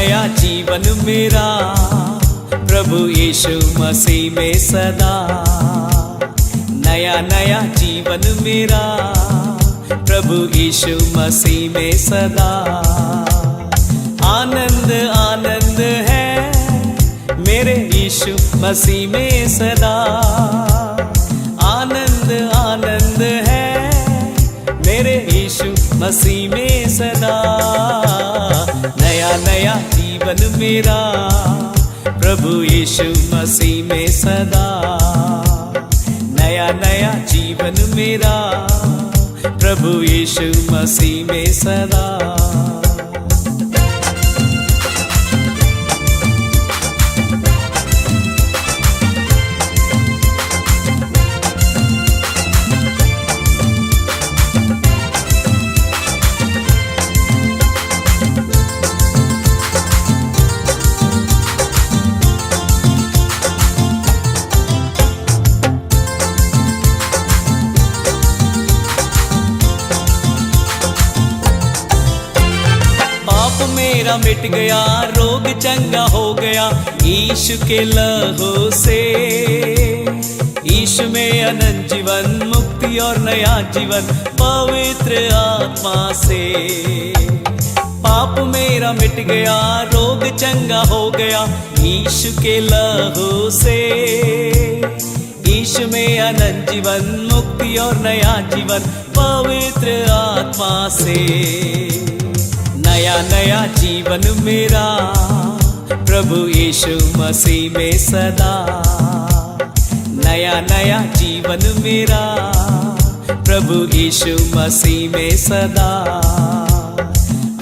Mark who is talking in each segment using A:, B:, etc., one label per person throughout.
A: नया जीवन मेरा प्रभु यीशु मसीह में सदा। नया नया जीवन मेरा प्रभु यीशु मसीह में सदा। आनंद आनंद है मेरे यीशु मसीह में सदा। आनंद आनंद है मेरे यीशु मसीह में सदा। नया नया जीवन मेरा प्रभु यीशु मसीह में सदा। नया नया जीवन मेरा प्रभु यीशु मसीह में सदा। मेरा मिट गया, रोग चंगा हो गया यीशु के लहू से। यीशु में अनंत जीवन, मुक्ति और नया जीवन पवित्र आत्मा से। पाप मेरा मिट गया, रोग चंगा हो गया यीशु के लहू से। यीशु में अनंत जीवन, मुक्ति और नया जीवन पवित्र आत्मा से। नया नया जीवन मेरा प्रभु यीशु मसीह में सदा। नया नया जीवन मेरा प्रभु यीशु मसीह में सदा।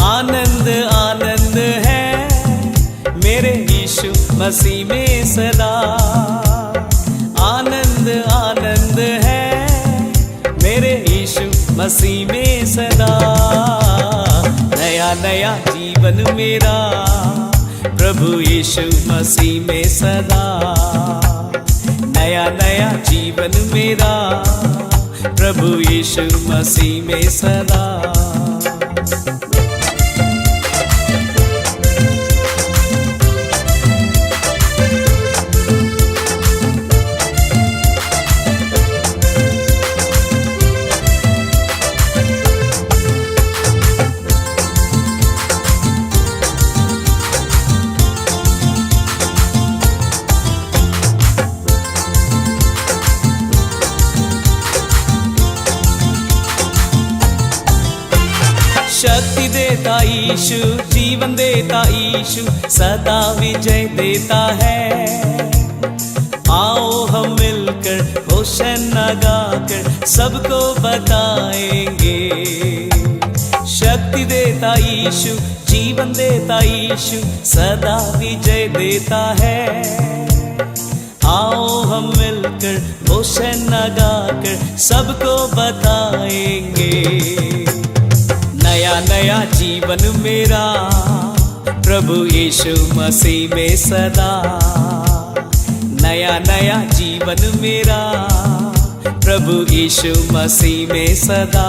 A: आनंद आनंद है मेरे यीशु मसीह में सदा। आनंद आनंद है मेरे यीशु मसीह में सदा। नया नया जीवन मेरा प्रभु यीशु मसीह में सदा। नया नया जीवन मेरा प्रभु यीशु मसीह में सदा। शक्ति देता यीशु, जीवन देता यीशु, सदा विजय देता है। आओ हम मिलकर होशन्ना गाकर सबको बताएंगे। शक्ति देता यीशु, जीवन देता यीशु, सदा विजय देता है। आओ हम मिलकर होशन्ना गाकर सबको बताएंगे। नया नया जीवन मेरा प्रभु यीशु मसीह में सदा। नया नया जीवन मेरा प्रभु यीशु मसीह में सदा।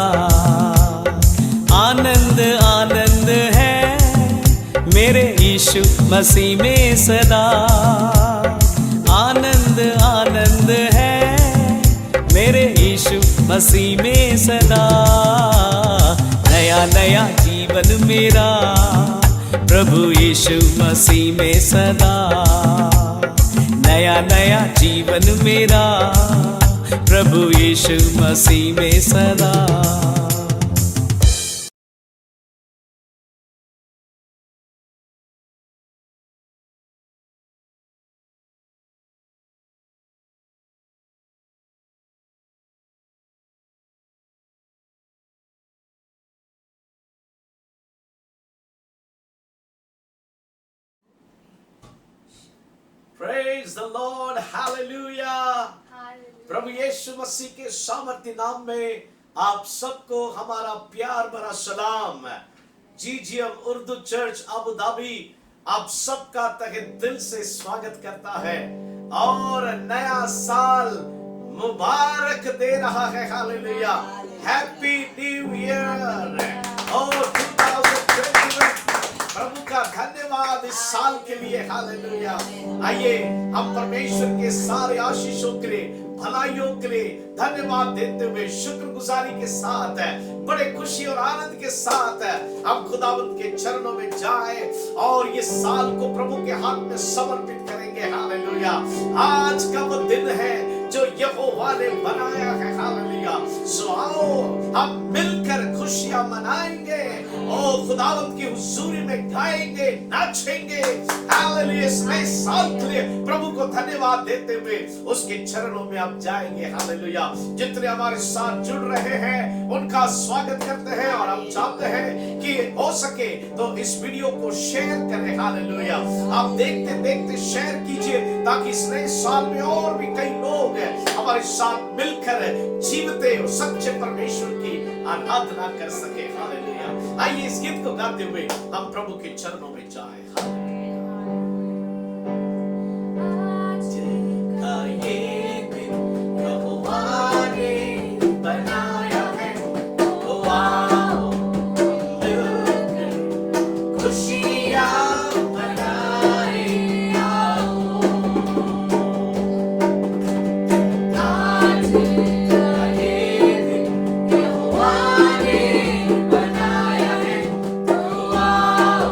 A: आनंद आनंद है मेरे यीशु मसीह में सदा। आनंद आनंद है मेरे यीशु मसीह में सदा। नया नया जीवन मेरा प्रभु यीशु मसीह में सदा। नया नया जीवन मेरा प्रभु यीशु मसीह में सदा।
B: Praise the Lord, hallelujah. प्रभु यीशु मसीह के सामर्थ्य नाम में आप सबको हमारा प्यार भरा सलाम। GGM Urdu church Abu Dhabi आप सबका तहे दिल से स्वागत करता है और नया साल मुबारक दे रहा है। Hallelujah, happy new year. और 2021 प्रभु का धन्यवाद इस साल के लिए। हालेलुया। आइए हम परमेश्वर के सारे आशीषों के लिए, भलाइयों के लिए धन्यवाद देते हुए शुक्रगुजारी के साथ, बड़े खुशी और आनंद के साथ हम खुदावंत के चरणों में जाएं और ये साल को प्रभु के हाथ में समर्पित करेंगे। हालेलुया। आज का वो दिन है जो यहोवा ने बनाया है। हालेलुया। सो आओ हम मिलकर खुशियां मनाएंगे और खुदावंत की हुजूरी में गाएंगे, नाचेंगे। हालेलुया। इस नए साल के लिए प्रभु को धन्यवाद देते हुए उसके चरणों में आप जाएंगे। हालेलुया। जितने हमारे साथ जुड़ रहे हैं उनका स्वागत करते हैं और हम चाहते हैं कि हो सके तो इस वीडियो को शेयर करें। हालेलुया। आप देखते देखते शेयर कीजिए ताकि इस नए साल में और भी कई लोग हमारे साथ मिलकर जीवते और सच्चे परमेश्वर की आराधना कर सके। हालेलुया। आइए इस गीत को गाते हुए हम प्रभु के चरणों में जाएं। आज का ये दिन यहोवा ने बनाया है, तो आओ मिलकर खुशियां मनाएं। आओ आज का ये दिन यहोवा ने बनाया है, तो आओ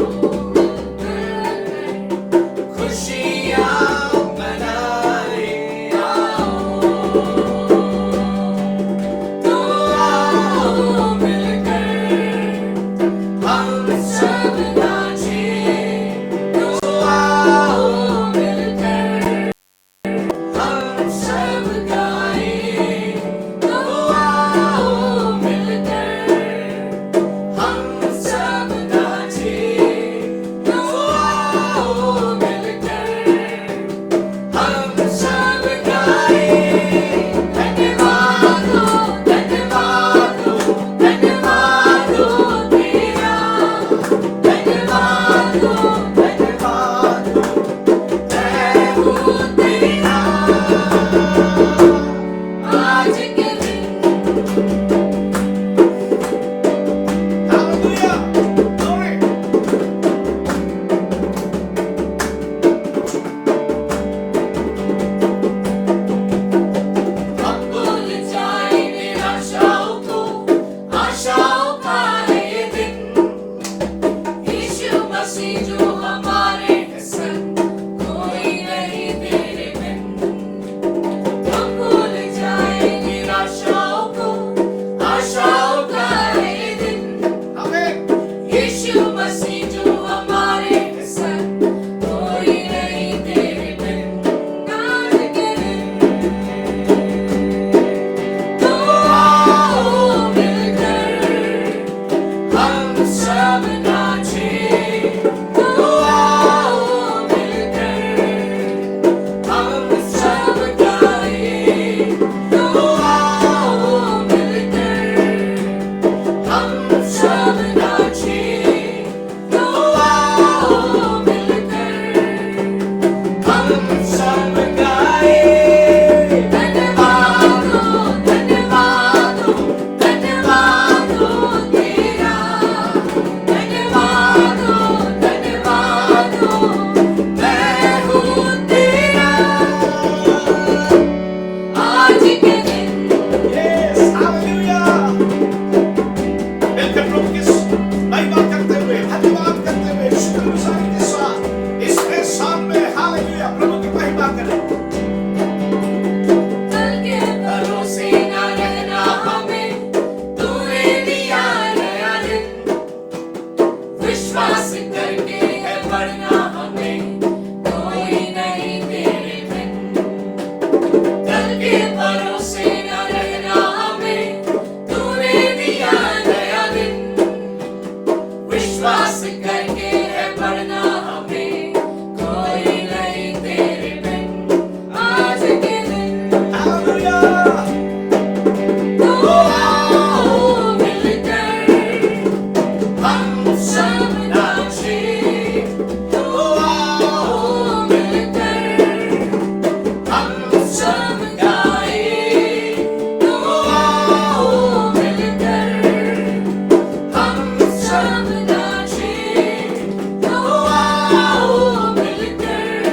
B: आओ मिलकर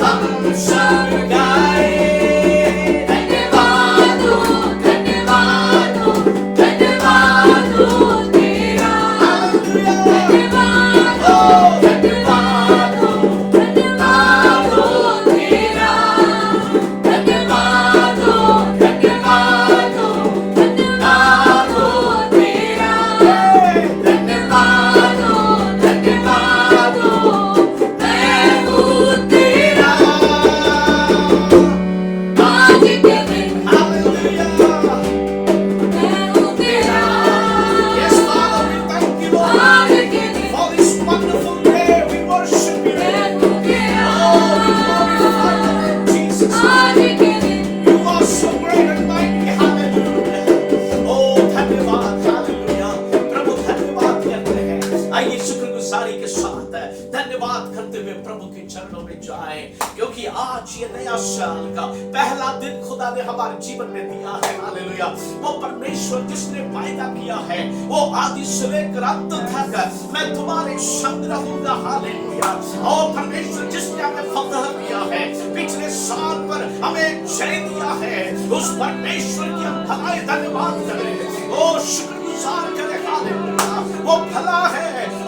B: हम सब गाए धन्यवाद हो धन्यवाद हो धन्यवाद हो तेरा धन्यवाद हो धन्यवाद हो धन्यवाद हो तेरा धन्यवाद हो धन्यवाद हो धन्यवाद हो तेरा धन्यवाद हो धन्यवाद हो मैं हूँ तेरा आज के दिन हालेलुया मैं हूँ तेरा Yes Father we thank you Lord आज के दिन for this wonderful day we worship you मैं हूँ तेरा oh we glorify your name Jesus आज के दिन you are so great and mighty hallelujah oh धन्यवाद हालेलुया प्रभु धन्यवाद करते हैं आइए शुक्रगुजारी के साथ धन्यवाद करते हुए प्रभु के चरणों में जाएं क्योंकि आज ये नया साल का पहला दिन खुदा ने हमारे जीवन में दिया है हालेलुया वो परमेश्वर जिसने वायदा किया है वो आदि से लेकर अंत तक मैं तुम्हारे संग रहूंगा हालेलुया और परमेश्वर जिसने हमें फतह दिया है पिछले साल पर हमें जय दिया है उस परमेश्वर की हम भलाई धन्यवाद करें ओ शुक्रगुजार करें हालेलुया वो भला है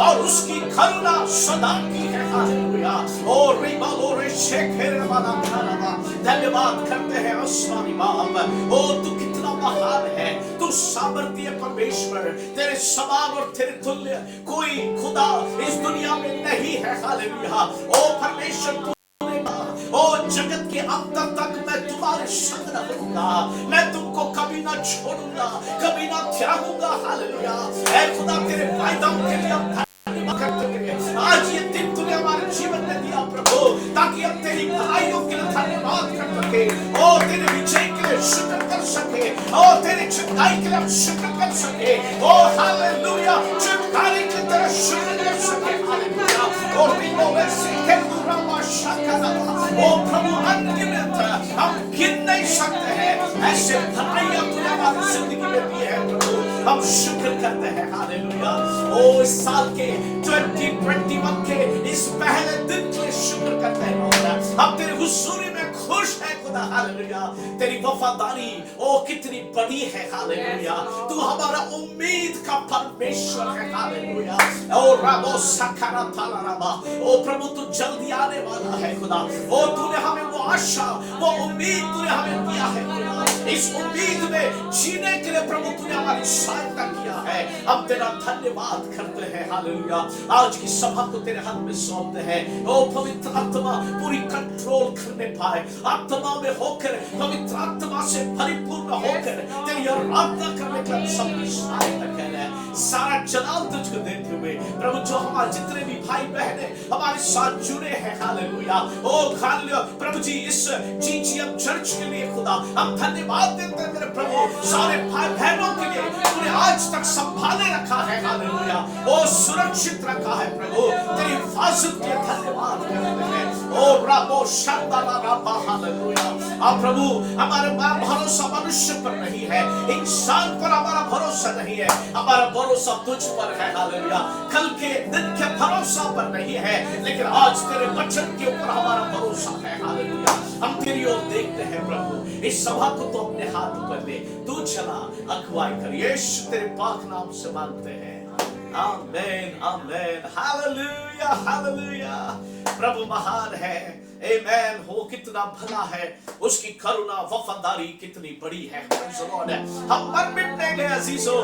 B: और उसकी करुणा सदा की है हालेलुया ओ रिबालो रे शेखेरे वाला खाना धन्यवाद करते हैं आसमानी बाप ओ तू कितना महान है तू सामर्थ्य परमेश्वर तेरे समान और तेरे तुल्य कोई खुदा इस दुनिया में नहीं है हालेलुया ओ परमेश्वर ओ जगत के अंत तक मैं तुम्हारे संग रहूंगा मैं तुमको कभी ना छोड़ूंगा कभी ना त्यागूंगा हालेलुया ऐ खुदा तेरे वायदों के लिए हम धन्यवाद करते हैं आज ये दिन तूने हमारे जीवन में दिया प्रभु ताकि हम तेरी भलाइयों के लिए धन्यवाद कर सके ओ तेरे विजय के लिए शुक्र कर सके ओ तेरी चंगाई के लिए हम शुक्र कर सके ओ हालेलुया चुटकारे के तरह शुक्र कर सके हालेलुया और रिबो में सीखे दुरामा शाका ओ प्रभु अनगिनत हम गिन नहीं सकते हैं ऐसे भलाइयां तूने हमारी जिंदगी में दी है प्रभु हम शुक्र करते हैं हालेलुया ओ इस साल के 2021 के इस पहले दिन के लिए शुक्र करते हैं हम तेरे हुजूरी में खुश है खुदा हालेलुया तेरी वफादारी ओ कितनी बड़ी है हालेलुया तू हमारा उम्मीद का परमेश्वर है हालेलुया ओ रबो सखरा ताला रबा ओ प्रभु तू जल्दी आने वाला है खुदा ओ तूने हमें वो आशा वो उम्मीद तूने हमें दिया है खुदा इस उम्मीद में जीने के लिए प्रभु तूने हमारी सहायता किया है हम तेरा धन्यवाद करते हैं हालेलुया आज की सभा को तेरे हाथ में सौंपते हैं ओ पवित्र आत्मा पूरी कंट्रोल करने पाए आत्मा में होकर पवित्र आत्मा से परिपूर्ण होकर तेरी आराधना करने के लिए सबकी सहायता कर रहे हैं सारा जलाल तुझको देते हुए प्रभु जो हमारे जितने भी भाई बहने हमारे साथ जुड़े हैं हालेलुया ओ हालेलुया प्रभु जी इस जीजीएम चर्च के लिए खुदा हम धन्यवाद देते हैं मेरे प्रभु सारे भाई बहनों के लिए तूने आज तक संभाले रखा है हालेलुया ओ सुरक्षित रखा है प्रभु तेरी हिफाजत के धन्यवाद करते हैं ओ रबो शांदाला रबा हालेलुया आप प्रभु हमारा भरोसा मनुष्य पर नहीं है इंसान पर हमारा भरोसा नहीं है हमारा भरोसा तुझ पर है हालेलुया कल के दिन के भरोसा पर नहीं है लेकिन आज तेरे वचन के ऊपर हमारा भरोसा है हालेलुया हम तेरी ओर देखते हैं प्रभु इस सभा को तो अपने हाथ पर ले तू चला अगुवाई कर यीशु तेरे पाक नाम से मांगते हैं आमेन आमेन हालेलुया हालेलुया प्रभु महान है आमेन हो कितना भला है उसकी करुणा वफादारी कितनी बड़ी है हम मर मिटने गए अजीजों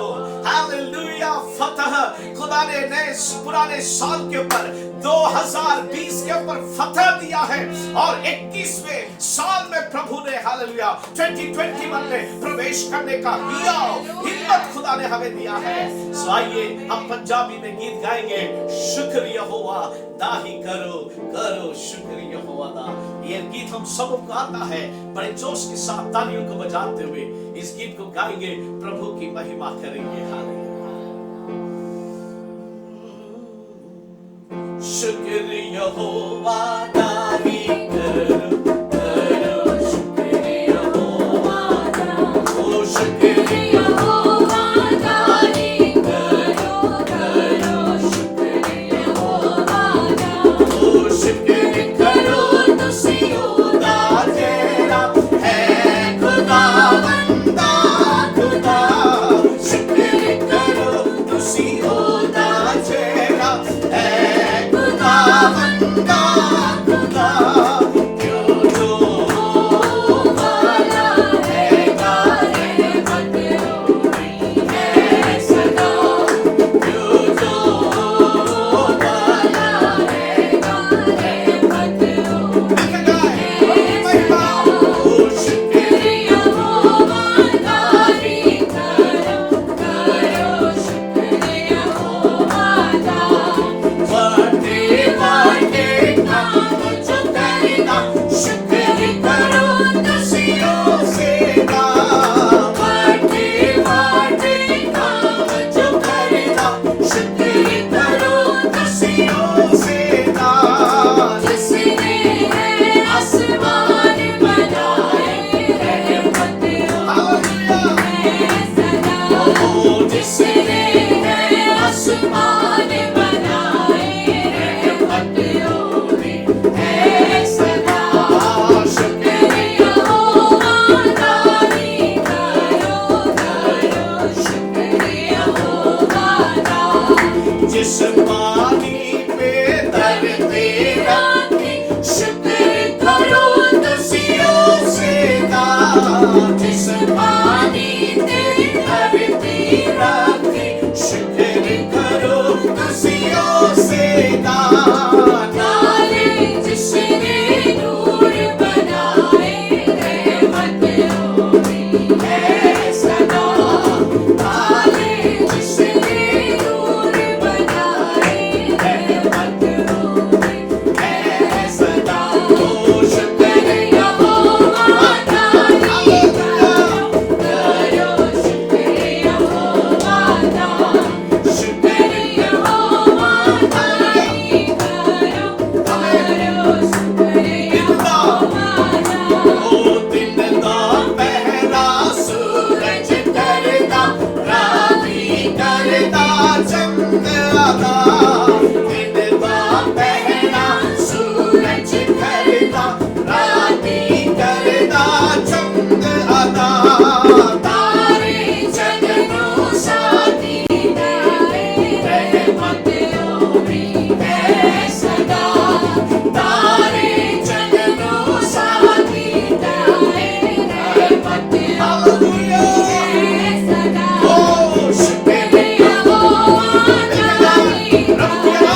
B: हालेलुया फतह खुदा ने नए पुराने साल के ऊपर 2020 के ऊपर फतह दिया है और 21वें साल में प्रभु ने हालेलुया 2021 में प्रवेश करने का दिया हिम्मत खुदा ने हमें दिया है सो आइए हम पंजाबी में गीत गाएंगे शुक्र यहोवा दाही करो करो शुक्र यहोवा दा ये गीत हम सबको आता है बड़े जोश के साथ तालियों को बजाते हुए इस गीत को गाएंगे प्रभु की महिमा करेंगे हालेलुया शुक्र यहोवा दाही करो करो शुक्र यहोवा दा ओ शुक्र यहोवा दाही करो करो शुक्र यहोवा दा रखी, शुक्र करो खुशियों से गाना।
C: जिसने नूर बनाए रहमत होगी है सदा। जिसने नूर बनाए रहमत होगी है सदा। शुक्र यहोवा तारी करो, शुक्र यहोवा तारी, शुक्र यहोवा तारी करो, शुक्र यहोवा
B: ओ दिन दा पहरा सूरज करदा, राती करदा चंद अदा। दिन दा पहरा सूरज करदा, राती करदा चंद अदा।
C: तारे जगनों साथी तेरे रहमत होगी है सदा। तारे जगनों साथी तेरे रहमत होगी है सदा।
B: ओ शुक्र
C: यहोवा तारी करो,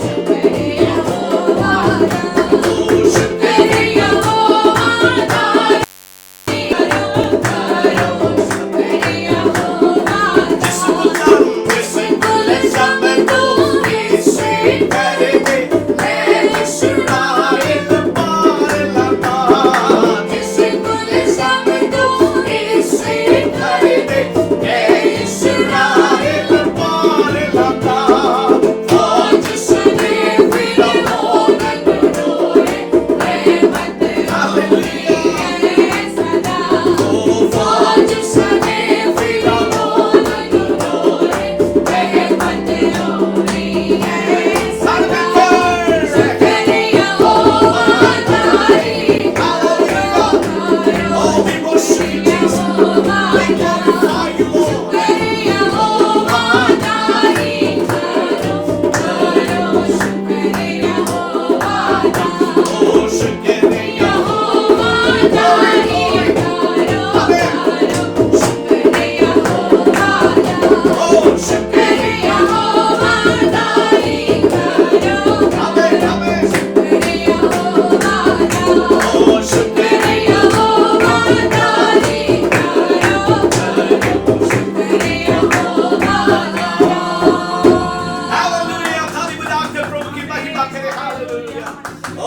C: शुक्र यहोवा तारी, शुक्र यहोवा तारी करो, शुक्र यहोवा
B: जिस
C: तारी।
B: गुलाम जिस गुलशन को इसे कर दे, मैं इस्राएल पार लगा। जिस गुलशन को इसे कर दे, मैं इस्राएल पार लगा।
C: ओ जिसने फिरौन को डोरे रहमत होगी है सदा। ओ जिसने फिरौन को डोरे रहमत होगी है सदा। शुक्र यहोवा तारी करो,
B: Oh, we worship you, Jesus.
C: Jehovah
B: We glorify you, Lord.
C: शुक्र यहोवा तारी करो, शुक्र यहोवा तारी,
B: Oh, शुक्र
C: यहोवा तारी करो, शुक्र यहोवा तारी,
B: Oh, शुक्र
C: यहोवा तारी करो,
B: आमेन, आमेन।
C: शुक्र यहोवा तारी,
B: Oh, शुक्र
C: यहोवा तारी करो, शुक्र यहोवा तारी।
B: Hallelujah. ताली बजाकर प्रभु की महिमा करें। Hallelujah.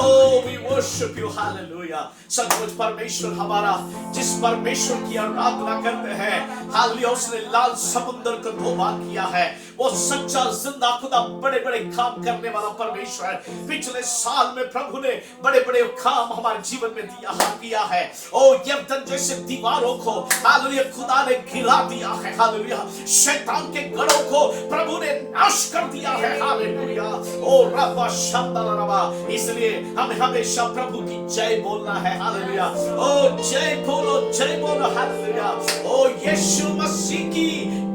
B: Oh, we worship you. Hallelujah. सचमुच परमेश्वर हमारा, जिस परमेश्वर की आराधना करते हैं, हालेलुया, उसने लाल समुद्र को दो बार किया है। वो सच्चा जिंदा खुदा, बड़े बड़े काम करने वाला परमेश्वर है। पिछले साल में प्रभु ने बड़े बड़े काम हमारे जीवन में किया है। ओ यर्दन जैसे दीवारों को हालेलुया खुदा ने गिरा दिया है। हालेलुया, शैतान के गढ़ों को प्रभु ने नाश कर दिया है। हालेलुया, ओ रब्बा शब्दा रबा। इसलिए हमें हमेशा प्रभु की जय बोलना है। हालेलुया, ओ जय बोलो, जय बोलो। हालेलुया, ओ यीशु मसीह की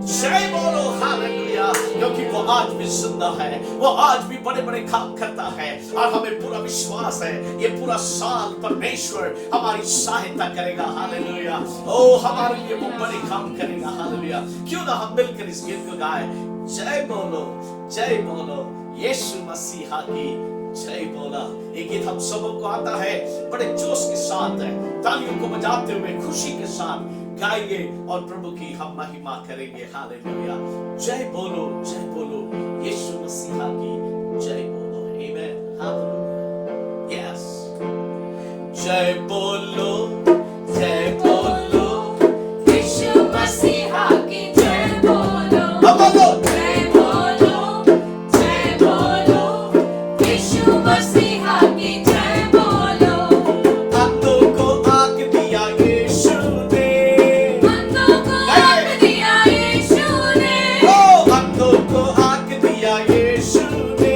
B: जय बोलो। हालेलुया, क्योंकि वो आज भी जिंदा है, वो आज भी बड़े बड़े काम करता है। और हमें पूरा विश्वास है ये पूरा साल परमेश्वर हमारी सहायता करेगा। हालेलुया, ओ हमारे लिए वो बड़े काम करेगा। हालेलुया, क्यों ना हम मिलकर इस गीत को गाएं। जय बोलो, जय बोलो, यीशु मसीहा की जय बोला। ये गीत हम सबों को आता है, बड़े जोश के साथ है, तालियों को बजाते हुए खुशी के साथ गाएंगे और प्रभु की हम महिमा करेंगे। हालेलुया, जय बोलो, जय बोलो, यीशु मसीहा की जय बोलो। आमेन, हालेलुया, यस। जय बोलो, जय बोलो,
C: यीशु मसीहा की जय बोलो,
B: अब बोलो।
C: जय बोलो, जय बोलो, यीशु मसीहा की जय बोलो।
B: अंधों को आंख दिया यीशु ने,
C: अंधों को आंख दिया यीशु ने,
B: ओ अंधों को आंख दिया यीशु ने,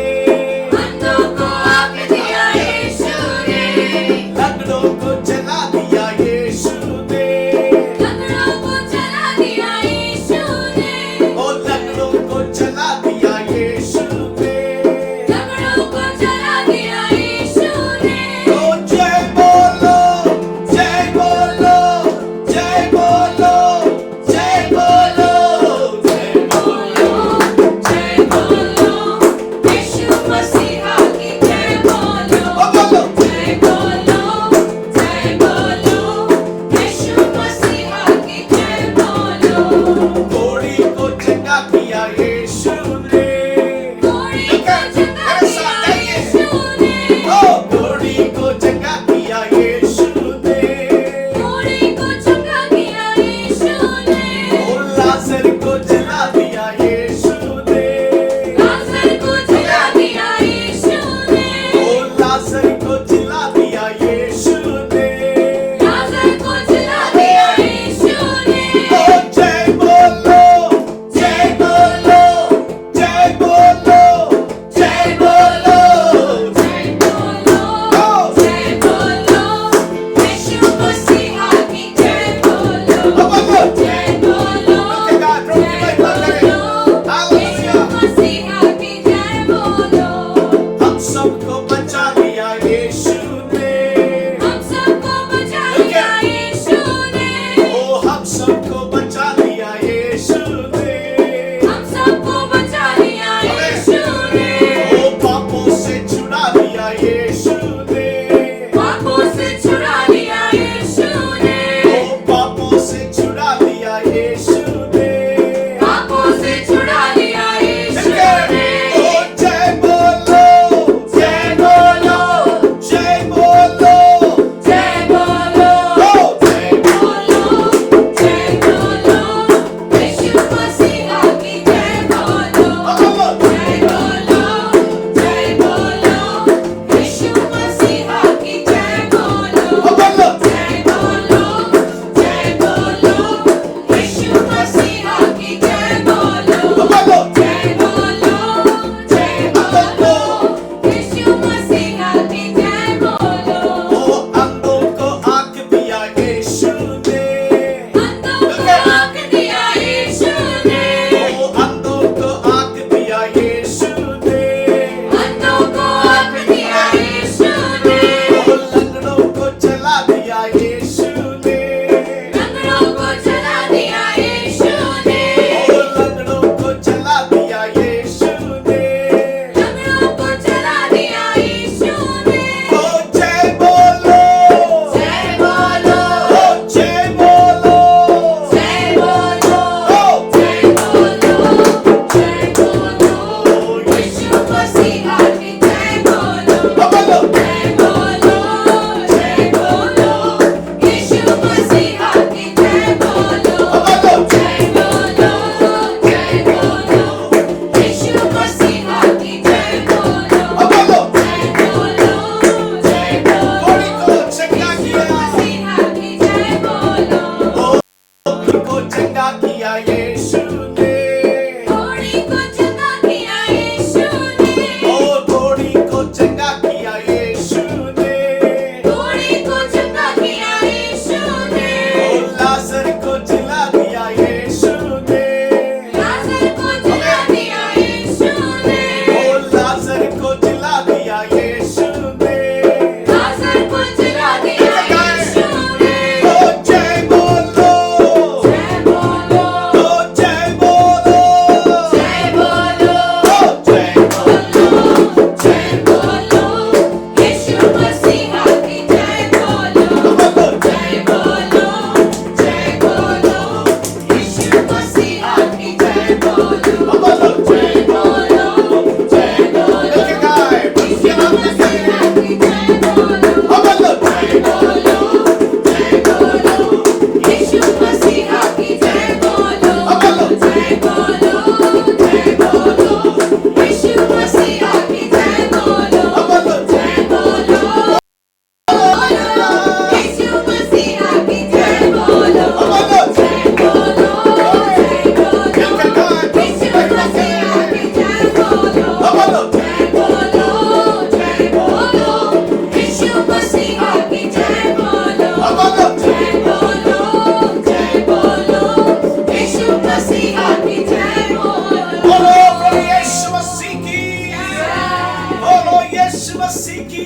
B: यीशु मसीह की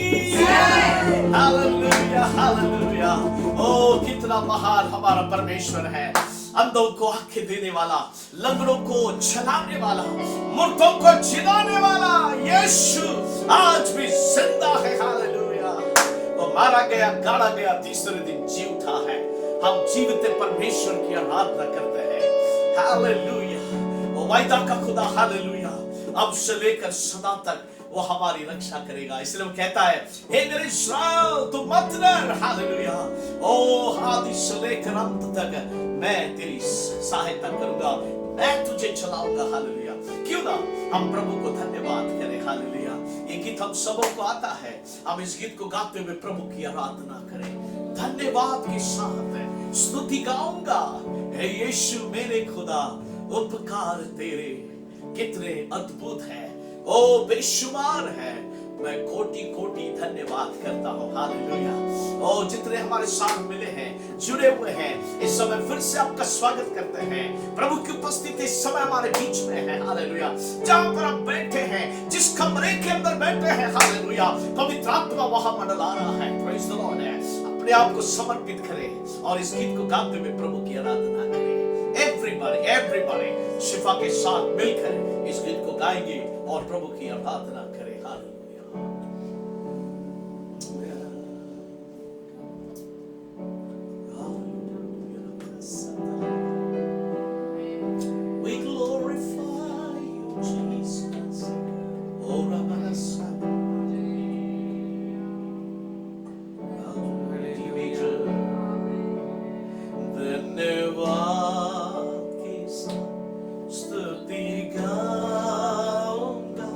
B: हालेलुया हालेलुया। ओ कितना महान हमारा परमेश्वर है। अंधों को आंखें देने वाला, लंगड़ों को चलाने वाला, मुर्दों को जिलाने वाला यीशु आज भी जिंदा है। हालेलुया। वो मारा गया, गाड़ा गया, तीसरे दिन जी उठा है। हम जीवित परमेश्वर की आराधना करते हैं। हालेलुया। वो वायदा का खुदा हालेलुया अब से लेकर सदा तक वो हमारी रक्षा करेगा। इसलिए वो कहता है, हे मेरे इस्राएल तू मत डर। हालेलुया। ओ आदि से लेकर अंत तक मैं तेरी सहायता करूंगा, मैं तुझे चलाऊंगा। हालेलुया। क्यों ना हम प्रभु को धन्यवाद करें। हालेलुया। ये गीत हम सबों को आता है। हम इस गीत को गाते हुए प्रभु की आराधना करें, धन्यवाद के साथ स्तुति गाऊंगा। हे यीशु मेरे खुदा, उपकार तेरे कितने अद्भुत है, ओ बेशुमार है। मैं कोटि कोटि धन्यवाद करता हूँ। हालेलुया। ओ जितने हमारे साथ मिले हैं, जुड़े हुए हैं, इस समय फिर से आपका स्वागत करते हैं। प्रभु की उपस्थिति इस समय हमारे बीच में है। हालेलुया। जहां पर आप बैठे हैं, जिस कमरे के अंदर बैठे हैं, हालेलुया, पवित्र आत्मा वहां मंडला रहा है। Praise the Lord. अपने आप को समर्पित करें और इस गीत को गाते हुए प्रभु की आराधना करें। एवरीबॉडी शिफा के साथ मिलकर इस गीत को गाएंगे और प्रभु की आराधना करें। Hallelujah. We glorify you, Jesus. Oh, Rabbana धन्यवाद स्तुति गाऊंगा।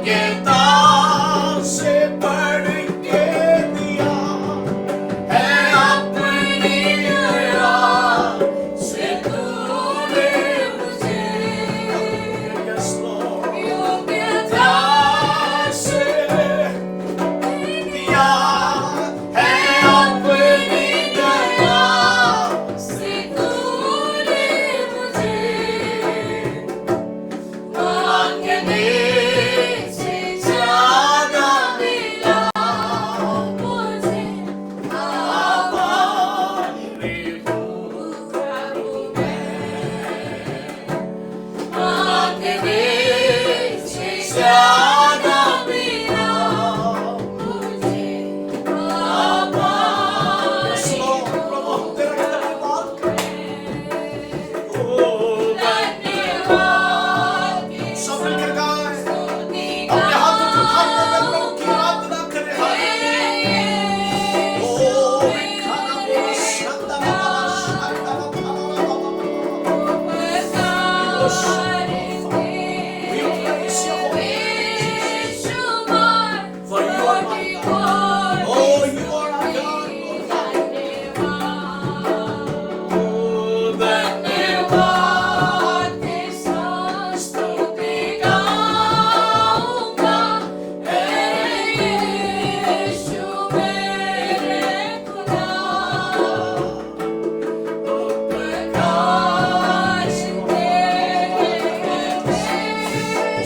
B: योग्यता से बढ़ के दिया है अपनी दया
C: से तूने मुझे
B: Yes, Lord.
C: योग्यता
B: से दिया है अपनी दया
C: से तूने मुझे मांगने से ज्यादा मिला मुझे
B: आभारी हूँ
C: प्रभु मांगने से ज्यादा मिला मुझे
B: Yes, Lord. प्रभु हम तेरा धन्यवाद करते हैं। ओ
C: धन्यवाद
B: सब मिलकर गाएं।
C: स्तुति
B: अपने हाथों को उठाते हुए प्रभु की आराधना करें। ओ खाना बोला शांता बाबा शांता बाबा We praise your holy name, for you are my God. Oh, you are our God, Lord. Oh,
C: धन्यवाद के साथ स्तुति गाऊंगा यीशु मेरे खुदा प्रकाश तेरे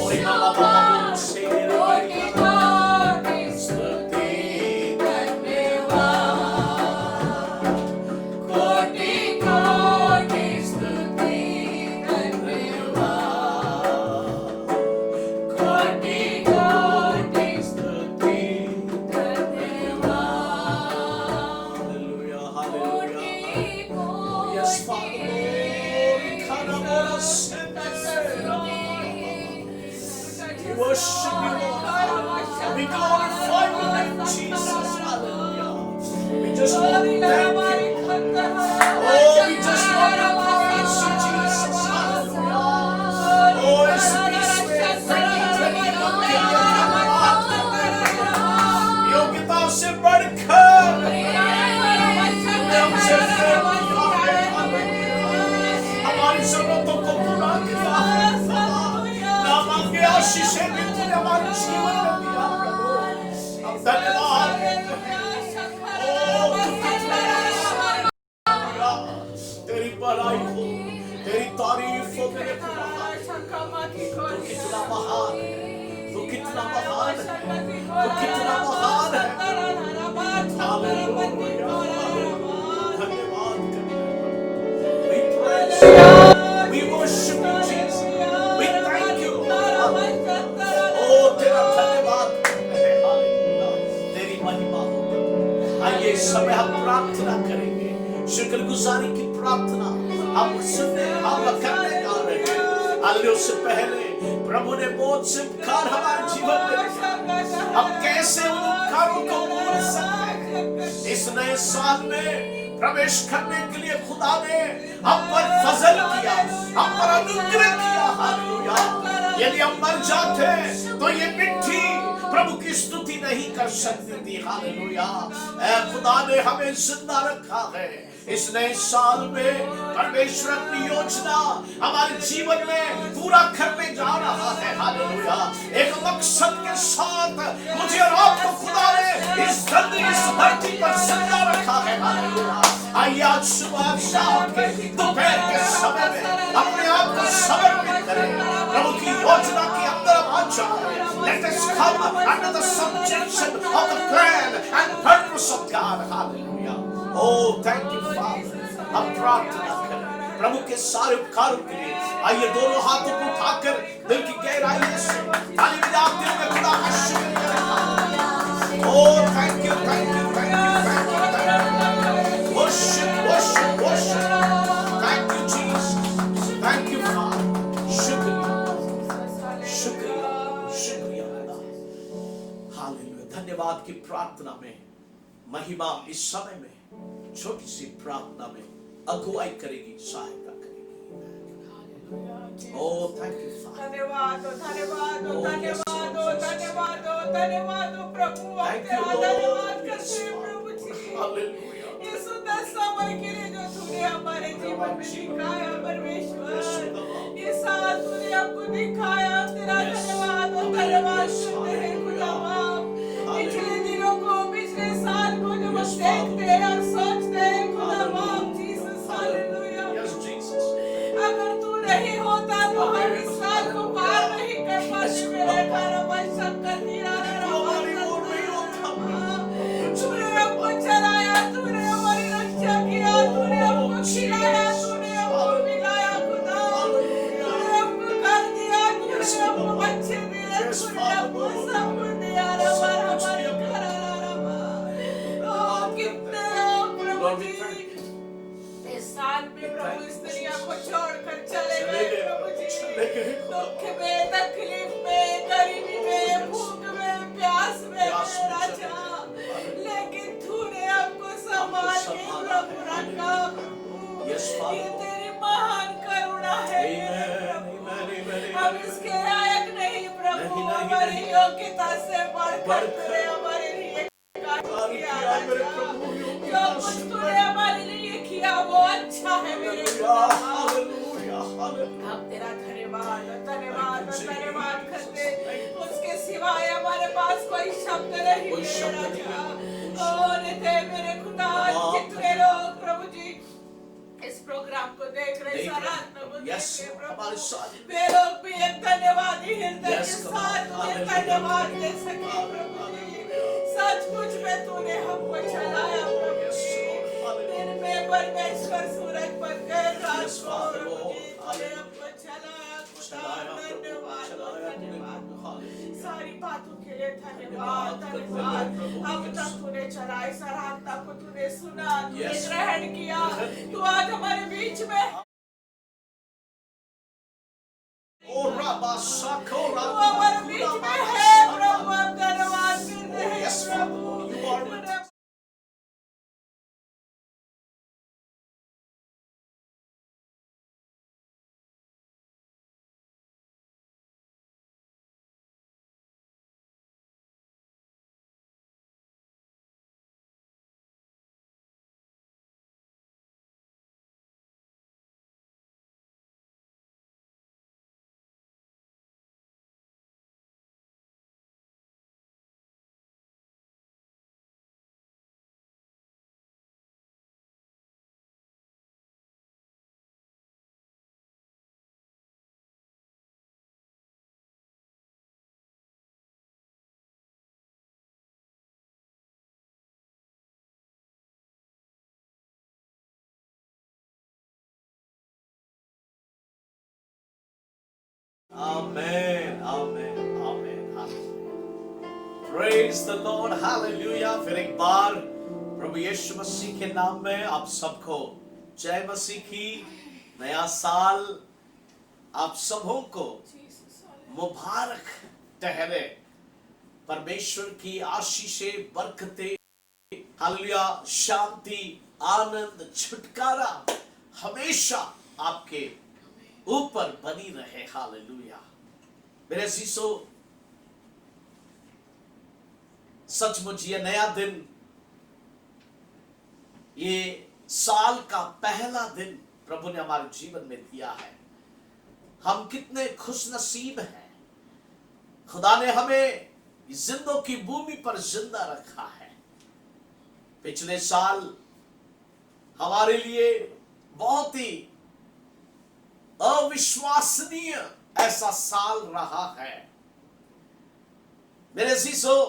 B: Ori Baba Baba से
C: कोटि कोटि
B: स्तुति
C: धन्यवाद कोटि कोटि स्तुति धन्यवाद कोटि कोटि स्तुति धन्यवाद
B: Hallelujah,
C: कोटि
B: hallelujah. Yes, Father, Lord. खाना बोला Shanta We worship you, Lord. We glorify your name, Jesus. Hallelujah. We just want to thank you. Oh, we just want to praise you, Jesus. Hallelujah. Oh, it's this way. Thank you, योग्यता से बढ़कर हमसे प्रेम किया है। हमारी जरूरतों को पूरा किया है। ना मांगे आशीषें भी तूने हमारे जीवन में दिया प्रभु। हम धन्यवाद देते हैं। ओ, तू कितना अच्छा, तेरी बड़ाई हो, तेरी तारीफ हो मेरे खुदा। तू कितना महान है, तू कितना महान है, तू कितना महान है। हालेलुया, धन्यवाद करते हैं। We praise you. We worship you, Jesus. We thank you, Lord. Oh, तेरा धन्यवाद करते हैं। हालेलुया, तेरी महिमा हो। आइए इस समय हम प्रार्थना करेंगे, शुक्रगुजारी की प्रार्थना हम सुनने हम करने जा रहे हैं। हालेलुया, उससे पहले प्रभु ने बहुत से उपकार हमारे जीवन में किए। हम कैसे उन उपकारों को भूल सकते हैं। इस नए साल में प्रवेश करने के लिए खुदा ने हम पर फजल किया, हम पर अनुग्रह किया। हालेलुया, यदि हम मर जाते तो ये मिट्टी प्रभु की स्तुति नहीं कर सकती थी। हालेलुया, खुदा ने हमें जिंदा रखा है। इस नए साल में परमेश्वर अपनी योजना हमारे जीवन में पूरा करने जा रहा है। हालेलुया, एक मकसद के साथ मुझे और आपको खुदा ने इस धरती पर जिंदा रखा है। हालेलुया, आइए आज सुबह शाम के दोपहर के समय में अपने आप को समर्पित करें, प्रभु की योजना के अंदर हम आ जाएं। Let us come under the subjection of the plan and purpose of God. Hallelujah. Oh, thank you, Father. हम प्रार्थना करें प्रभु के सारे उपकारों के लिए। आइए दोनों हाथों को उठाकर दिल की गहराई से ताली बजाते हुए खुदा का शुक्र करें। Oh, thank you, thank you, thank you, thank you, thank you. Worship, worship, worship. Thank you, Jesus. Thank you, Father. शुक्रिया, शुक्रिया, शुक्रिया खुदा। हालेलुया, धन्यवाद की प्रार्थना में महिमा इस समय में छोटी सी प्रार्थना में अगुवाई करेगी, सहायता करेगी। Oh, thank you, Father.
D: धन्यवाद, धन्यवाद,
B: Oh, yes,
D: धन्यवाद,
B: Lord Jesus.
C: धन्यवाद हो प्रभु, हम
B: Thank
C: तेरा
B: you, Lord.
C: धन्यवाद
B: Yes,
C: करते हैं
B: Father.
C: प्रभु जी।
B: Hallelujah.
C: ये सुंदर समय के लिए जो तूने हमारे जीवन में दिखाया परमेश्वर, ये साल तूने हमको दिखाया, तेरा
B: Yes.
C: धन्यवाद और
B: Amen.
C: धन्यवाद
B: Yes,
C: करते हैं खुदा
B: hallelujah.
C: बाप। पिछले
B: Hallelujah.
C: दिनों को, पिछले साल को जब हम
B: Yes,
C: देखते
B: Father.
C: हैं और सोचते हैं खुदा बाप,
B: Hallelujah.
C: Jesus
B: Hallelujah.
C: Hallelujah.
B: Yes, Jesus.
C: अगर तू नहीं होता तो हम इस साल को पार नहीं कर पाते मेरे घर शंकर दिया तूने हमको चलाया, तूने हमारी रक्षा किया, तूने हमको खिलाया, तूने हमको पिलाया खुदा, तूने हमको घर दिया, तूने हमको बच्चे दिए, तूने हमको सब कुछ दिया हमारे घर कितने लोग प्रभु जी इस साल में प्रभु इस दुनिया को छोड़कर चले गए प्रभु जी, दुख में, तकलीफ में, गरीबी में, भूख में, प्यास में मेरे राजा, लेकिन तूने हमको संभाल के प्रभु रखा प्रभु। ये तेरी महान करुणा है प्रभु, हम इसके लायक नहीं प्रभु, हमारी योग्यता से बढ़कर तूने हमारे लिए किया राजा। जो कुछ तूने हमारे लिए किया वो अच्छा है मेरे हम तेरा धन्यवाद धन्यवाद करते, उसके सिवाय हमारे पास कोई शब्द नहीं मेरे राजा। ओ नित्य मेरे खुदा, जितने लोग प्रभु जी इस प्रोग्राम को देख रहे, सराहना को देख रहे प्रभु, वे लोग भी एक धन्यवादी हृदय के साथ तुझे धन्यवाद दे सके प्रभु जी। सचमुच में तूने हमको चलाया प्रभु जी, दिन में परमेश्वर सूरज बन गए, रात को प्रभु जी तूने हमको चलाया खुदा, धन्यवाद सारी बातों के लिए धन्यवाद। अब तक तूने चलाई, सराहना को तूने सुना, तूने ग्रहण किया, तू आज हमारे बीच में तू हमारे बीच में है प्रभु, हम धन्यवाद करते हैं प्रभु।
B: Amen, amen, amen, amen. Praise the Lord, hallelujah. फिर एक बार प्रभु यीशु मसीह के नाम में आप सबको जय मसीह की। नया साल आप सबों को मुबारक ठहरे। परमेश्वर की आशीषें, बरकतें, हालेलुया, शांति, आनंद, छुटकारा हमेशा आपके ऊपर बनी रहे। हालेलुया। मेरे अजीजों, सचमुच ये नया दिन, ये साल का पहला दिन प्रभु ने हमारे जीवन में दिया है। हम कितने खुशनसीब हैं। खुदा ने हमें जिंदों की भूमि पर जिंदा रखा है। पिछले साल हमारे लिए बहुत ही अविश्वसनीय ऐसा साल रहा है। मेरे अजीजों,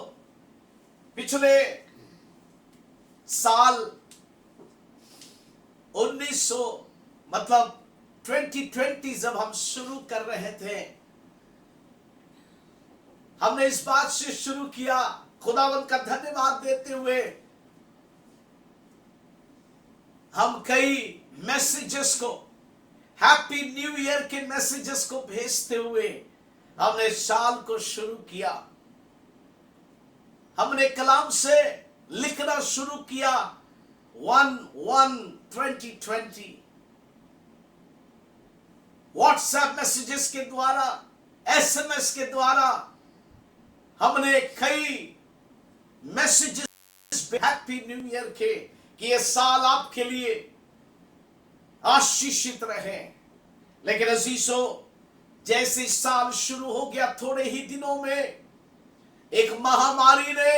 B: पिछले साल 2020 जब हम शुरू कर रहे थे, हमने इस बात से शुरू किया, खुदावंद का धन्यवाद देते हुए हम कई मैसेजेस को, हैप्पी न्यू ईयर के मैसेजेस को भेजते हुए हमने साल को शुरू किया। हमने कलाम से लिखना शुरू किया 1/1/2020। व्हाट्सएप मैसेजेस के द्वारा, एसएमएस के द्वारा हमने कई मैसेजेस हैप्पी न्यू ईयर के कि ये साल आपके लिए आशीषित रहे। लेकिन अजीजों, जैसे साल शुरू हो गया, थोड़े ही दिनों में एक महामारी ने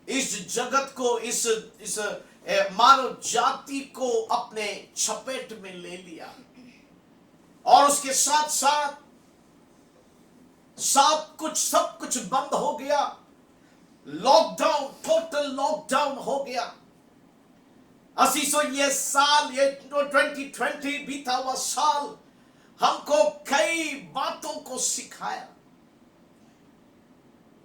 B: इस जगत को, इस मानव जाति को अपने चपेट में ले लिया। और उसके साथ साथ सब कुछ बंद हो गया। लॉकडाउन, टोटल लॉकडाउन हो गया। अजीजों, ये साल, ये 2020 बीता हुआ साल हमको कई बातों को सिखाया।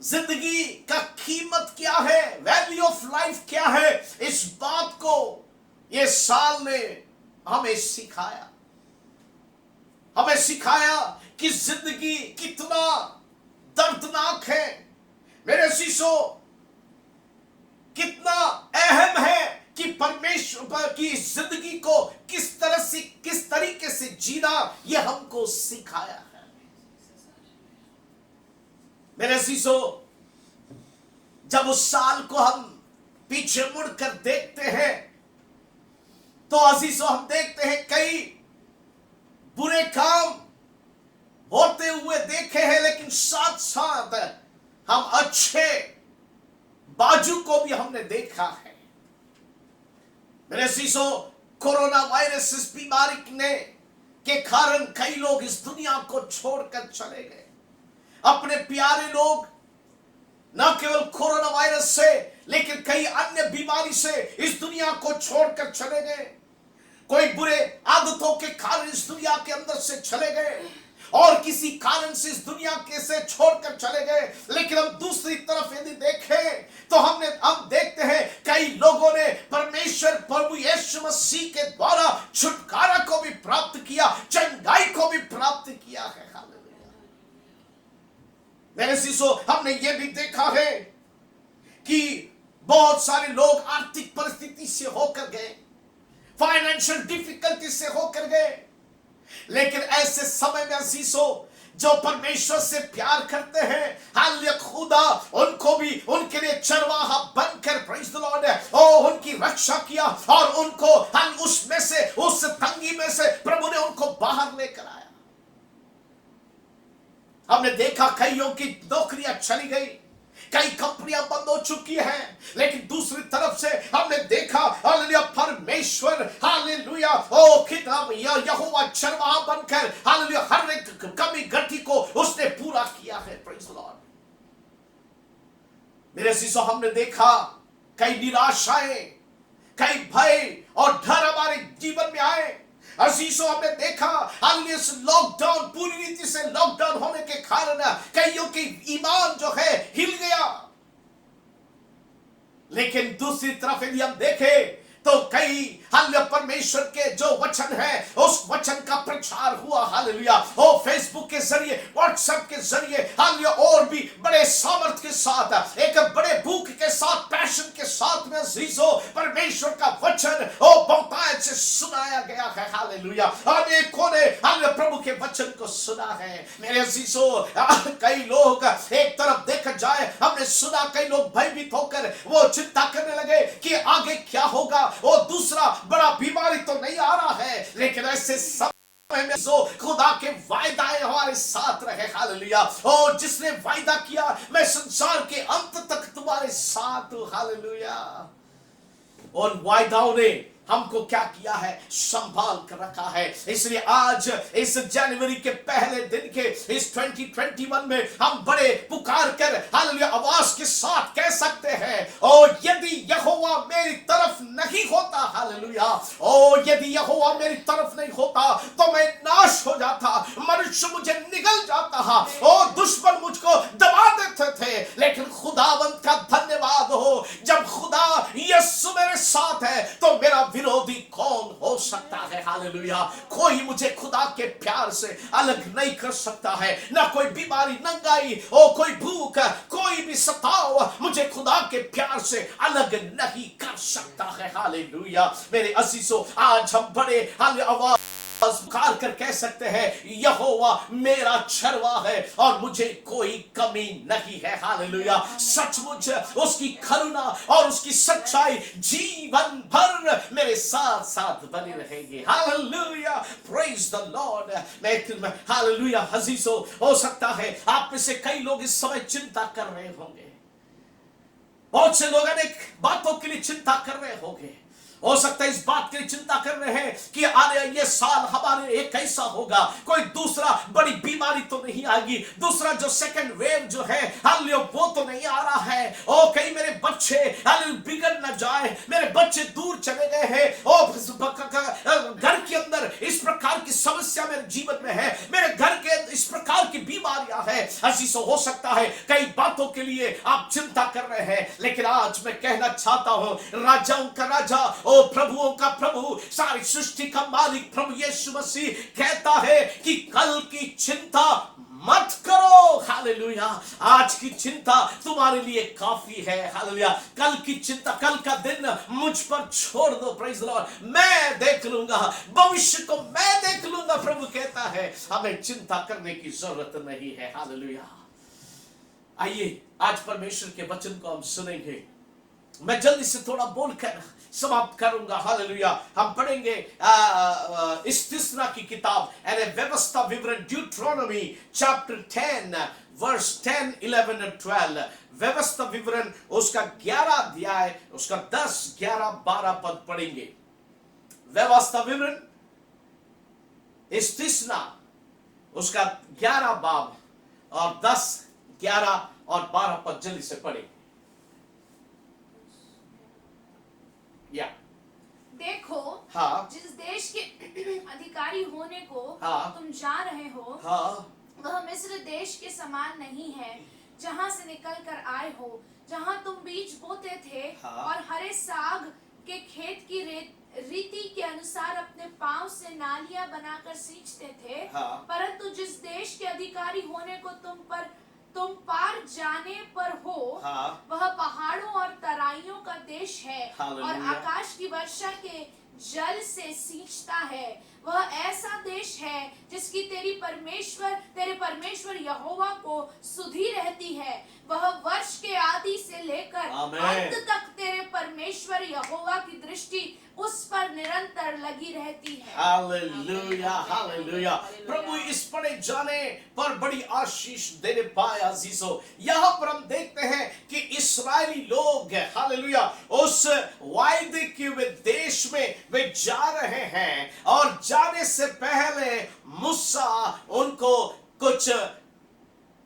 B: जिंदगी का कीमत क्या है, वैल्यू ऑफ लाइफ क्या है, इस बात को ये साल ने हमें सिखाया। हमें सिखाया कि जिंदगी कितना दर्दनाक है। मेरे शिष्यों, कितना अहम है कि परमेश्वर की जिंदगी को किस तरीके से जीना, यह हमको सिखाया है। मेरे शिष्यों, जब उस साल को हम पीछे मुड़कर देखते हैं तो अजीजों, हम देखते हैं कई बुरे काम होते हुए देखे हैं, लेकिन साथ साथ हम अच्छे बाजू को भी हमने देखा है। मेरे अजीजों, कोरोना वायरस इस बीमारी ने के कारण कई लोग इस दुनिया को छोड़कर चले गए। अपने प्यारे लोग न केवल कोरोना वायरस से, लेकिन कई अन्य बीमारी से इस दुनिया को छोड़कर चले गए। कोई बुरे आदतों के कारण इस दुनिया के अंदर से चले गए, और किसी कारण से इस दुनिया के से छोड़कर चले गए। लेकिन हम दूसरी तरफ यदि देखें तो हम देखते हैं कई लोगों ने परमेश्वर प्रभु यीशु मसीह के द्वारा छुटकारा को भी प्राप्त किया, चंगाई को भी प्राप्त किया है। हालेलुया। मेरे शिष्यों, हमने ये भी देखा है कि बहुत सारे लोग आर्थिक परिस्थिति से होकर गए, फाइनेंशियल डिफिकल्टी से होकर गए। लेकिन ऐसे समय में अजीजों, जो परमेश्वर से प्यार करते हैं, हालेलुया, खुदा उनको भी, उनके लिए चरवाहा बनकर, प्रेज़ द लॉर्ड, उनकी रक्षा किया और उनको उसमें से, उस तंगी में से प्रभु ने उनको बाहर लेकर आया। हमने देखा कईयों की नौकरियां चली गई, कई कंपनियां बंद हो चुकी हैं, लेकिन दूसरी तरफ से हमने देखा हालेलुया परमेश्वर, हालेलुया, यहोवा चरवाहा बनकर, हालेलुया, हर एक कमी घटी को उसने पूरा किया है। Praise the Lord. मेरे शिष्यों, हमने देखा कई निराशाएं, कई भय और डर हमारे जीवन में आए। अजीजों, हमने देखा हालेलुया लॉकडाउन, पूरी रीति से लॉकडाउन होने के कारण कईयों की ईमान जो है हिल गया। लेकिन दूसरी तरफ यदि हम देखें तो कई हालेलुया परमेश्वर के जो वचन है, उस वचन का प्रचार हुआ, हालेलुया, फेसबुक के जरिए, व्हाट्सएप के जरिए, हालेलुया, और भी बड़े सामर्थ के साथ, एक बड़े भूख के साथ, पैशन के साथ में अजीजों परमेश्वर का वचन बहुतायत से सुनाया गया है। हालेलुया। अनेकों ने हालेलुया प्रभु के वचन को सुना है। मेरे अजीजों, कई लोग, एक तरफ देखा जाए, हमने सुना कई लोग भयभीत होकर वो चिंता करने लगे कि आगे क्या होगा, वो दूसरा बड़ा बीमारी तो नहीं आ रहा है। लेकिन ऐसे समय में जो खुदा के वायदाएं हमारे साथ रहे, हालेलुया, और जिसने वायदा किया, मैं संसार के अंत तक तुम्हारे साथ हूं, हालेलुया। उन वायदाओं ने हमको क्या किया है, संभाल कर रखा है। इसलिए आज इस जनवरी के पहले दिन के इस 2021 में हम बड़े पुकार कर हालेलुया आवाज के साथ कह सकते हैं, ओ यदि यहोवा मेरी तरफ नहीं होता, हालेलुया, ओ यदि यहोवा मेरी तरफ नहीं होता तो मैं नाश हो जाता, मनुष्य मुझे निगल जाता, ओ दुश्मन मुझको दबा देते थे। लेकिन खुदावंत का धन्यवाद हो, जब खुदा यीशु मेरे साथ है तो मेरा विरोधी कौन हो सकता है। हालेलुया। कोई मुझे खुदा के प्यार से अलग नहीं कर सकता है, ना कोई बीमारी, नंगाई, कोई भूख, कोई भी सताव मुझे खुदा के प्यार से अलग नहीं कर सकता है। हालेलुया। मेरे अजीजों, आज हम बड़े आवाज पुकार कर कह सकते हैं यहोवा मेरा चरवा है और मुझे कोई कमी नहीं है। हालेलुया। सचमुच उसकी करुणा और उसकी सच्चाई जीवन भर मेरे साथ साथ बनी रहेगी। Hallelujah, praise the Lord. Hallelujah. हजीसो, हो सकता है आप में से कई लोग इस समय चिंता कर रहे होंगे, बहुत से लोग अनेक बातों के लिए चिंता कर रहे होंगे। हो सकता है इस बात की चिंता कर रहे हैं कि आने ये साल हमारे लिए कैसा होगा, कोई दूसरा बड़ी बीमारी तो नहीं आएगी, दूसरा जो सेकंड वेव जो है हालेलुया वो तो नहीं आ रहा है। ओ कहीं मेरे बच्चे हालेलुया बिगड़ न जाए, मेरे बच्चे दूर चले गए हैं, ओ घर के अंदर इस प्रकार की समस्या मेरे जीवन में है, मेरे घर के इस प्रकार की बीमारियां हैं। ऐसी हो सकता है कई बातों के लिए आप चिंता कर रहे हैं, लेकिन आज मैं कहना चाहता हूं राजाओं का राजा, ओ प्रभुओं का प्रभु, सारी सृष्टि का मालिक प्रभु यीशु मसीह कहता है कि कल की चिंता मत करो। हालेलुया। आज की चिंता तुम्हारे लिए काफी है। हालेलुया। कल की चिंता, कल का दिन मुझ पर छोड़ दो। Praise the Lord. मैं देख लूंगा, भविष्य को मैं देख लूंगा। प्रभु कहता है हमें चिंता करने की जरूरत नहीं है। हालेलुया। आइए आज परमेश्वर के वचन को हम सुनेंगे। मैं जल्दी से थोड़ा बोलकर समाप्त करूंगा। हालेलुया। हम पढ़ेंगे इस्तिस्ना की किताब यानी व्यवस्था विवरण, ड्यूट्रोनोमी चैप्टर 10 वर्स 10, 11 और 12। व्यवस्था विवरण उसका 11 अध्याय, उसका 10, 11, 12 पद पढ़ेंगे। व्यवस्था विवरण इस्तिस्ना उसका 11 बाब और 10, 11 और 12 पद जल्दी से पढ़ेंगे। या
D: देखो,
B: हाँ,
D: जिस देश के अधिकारी होने को
B: हाँ,
D: तुम जा रहे हो,
B: हाँ,
D: वह मिस्र देश के समान नहीं है, जहाँ से निकल कर आए हो, जहाँ तुम बीज बोते थे,
B: हाँ,
D: और हरे साग के खेत की रीति के अनुसार अपने पांव से नालियां बनाकर सींचते थे।
B: हाँ,
D: परंतु जिस देश के अधिकारी होने को तुम पार जाने पर हो,
B: हाँ,
D: वह पहाड़ों और तराइयों का देश है और आकाश की वर्षा के जल से सींचता है। वह ऐसा देश है जिसकी तेरे परमेश्वर यहोवा को सुधि रहती है। वह वर्ष के आदि से लेकर अंत तक तेरे परमेश्वर यहोवा की दृष्टि उस पर निरंतर लगी रहती है।
B: Hallelujah, hallelujah. प्रभु इस पढ़े जाने पर बड़ी आशीष देने पाए। अजीजों, यहाँ पर हम देखते हैं कि इस्राएली लोग हालेलुया उस वायदे के वे देश में वे जा रहे हैं, और जाने से पहले मूसा उनको कुछ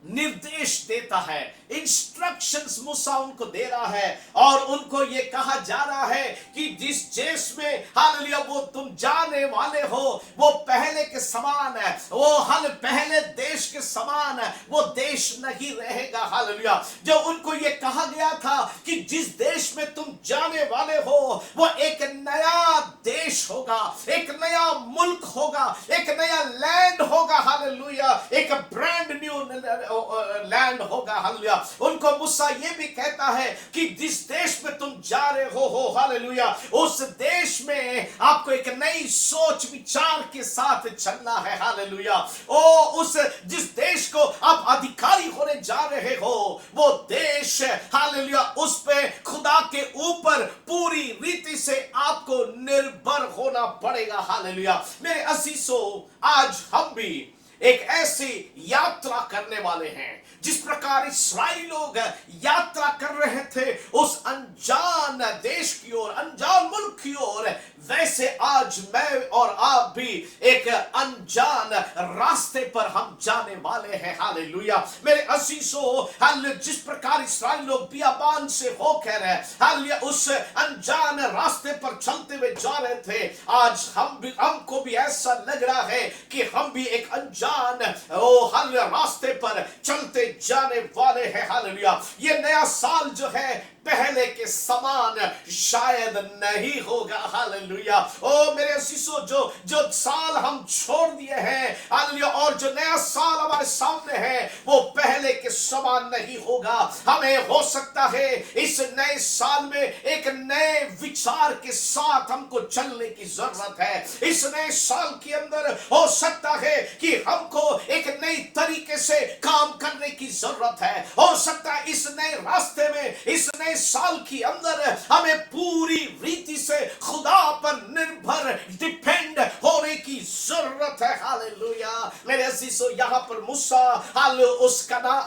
B: निर्देश देता है, इंस्ट्रक्शंस मूसा उनको दे रहा है, और उनको ये कहा जा रहा है कि जिस देश में हालेलुया वो तुम जाने वाले हो वो पहले के समान है, वो हल पहले देश के समान है, वो देश नहीं रहेगा। हालेलुया। जो उनको ये कहा गया था कि जिस देश में तुम जाने वाले हो वो एक नया देश होगा, एक नया मुल्क होगा, एक नया लैंड होगा। हालेलुया। एक ब्रांड न्यू लैंड होगा। हालेलुया। उनको मूसा ये भी कहता है कि जिस देश में तुम जा रहे हो हालेलुया उस देश में आपको एक नई सोच विचार के साथ चलना है। हालेलुया। ओ उस जिस देश को आप अधिकारी होने जा रहे हो वो देश हालेलुया उस पे खुदा के ऊपर पूरी रीति से आपको निर्भर होना पड़ेगा। हालेलुया। मेरे अजीजों, आज हम भी एक ऐसी यात्रा करने वाले हैं जिस प्रकार इस्राएली लोग यात्रा कर रहे थे उस अनजान देश की ओर, अनजान मुल्क की ओर, वैसे आज मैं और आप भी एक अनजान रास्ते पर हम जाने वाले हैं। हालेलुया। मेरे अजीजों, हालेलुया जिस प्रकार इस्राएली लोग बियाबान से होकर हालेलुया उस अनजान रास्ते पर चलते हुए जा रहे थे, आज हमको भी ऐसा लग रहा है कि हम भी एक अनजान रास्ते पर चलते जाने वाले हैं। हालेलुया। ये नया साल जो है पहले के समान शायद नहीं होगा। हालेलुया। ओ मेरे अजीजों, जो साल हम छोड़ दिए हैं, हालेलुया, और जो नया साल हमारे सामने है वो पहले के समान नहीं होगा। हमें हो सकता है इस नए साल में एक नए विचार के साथ हमको चलने की जरूरत है। इस नए साल के अंदर हो सकता है कि हमको एक नई तरीके से काम करने की जरूरत है। हो सकता है इस नए रास्ते में, इस नए साल के अंदर हमें पूरी रीति से खुदा पर निर्भर डिपेंड होने की जरूरत है। हालेलुया। मेरे अजीजों, यहाँ पर मूसा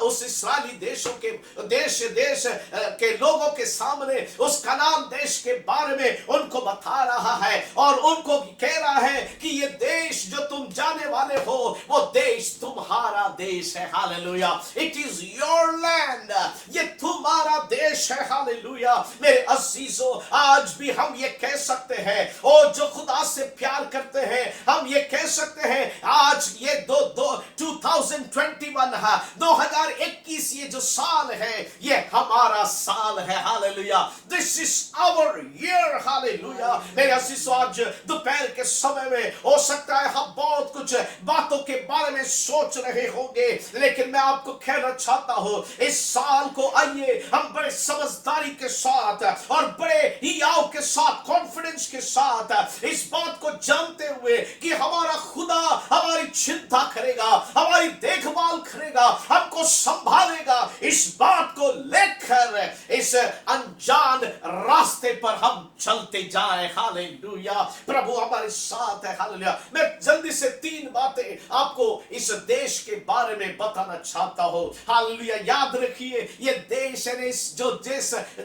B: उस इस्राएली देशों के देश के लोगों के सामने उस कनान देश के बारे में उनको बता रहा है और उनको कह रहा है कि ये देश जो तुम जाने वाले हो वो देश तुम्हारा देश है। Hallelujah. It is your land. ये तुम्हारा देश है। हालेलुया। मेरे अजीजों, आज भी हम ये कह सकते हैं, और जो खुदा से प्यार करते हैं, हम ये कह सकते हैं आज ये 2021 है, 2021 ये जो साल है ये हमारा साल है। Hallelujah. This is our year. Hallelujah. मेरे अजीजों, आज दोपहर के समय में हो सकता है हम बहुत कुछ बातों के बारे में सोच रहे होंगे, लेकिन मैं आपको कहना चाहता हूं इस साल को आइए हम बड़े समझदारी के साथ और बड़े हियाव के साथ, कॉन्फिडेंस के साथ इस बात को जानते हुए कि हमारा खुदा हमारी चिंता करेगा, हमारी देखभाल करेगा, हमको संभालेगा, इस बात को लेकर इस अनजान रास्ते पर हम चलते जाए। हालेलुया। प्रभु हमारे साथ है। हालेलुया। मैं जल्दी से 3 बातें आपको इस देश के बारे में बताना चाहता हूं। हालेलुया। याद रखिए, ये देश है,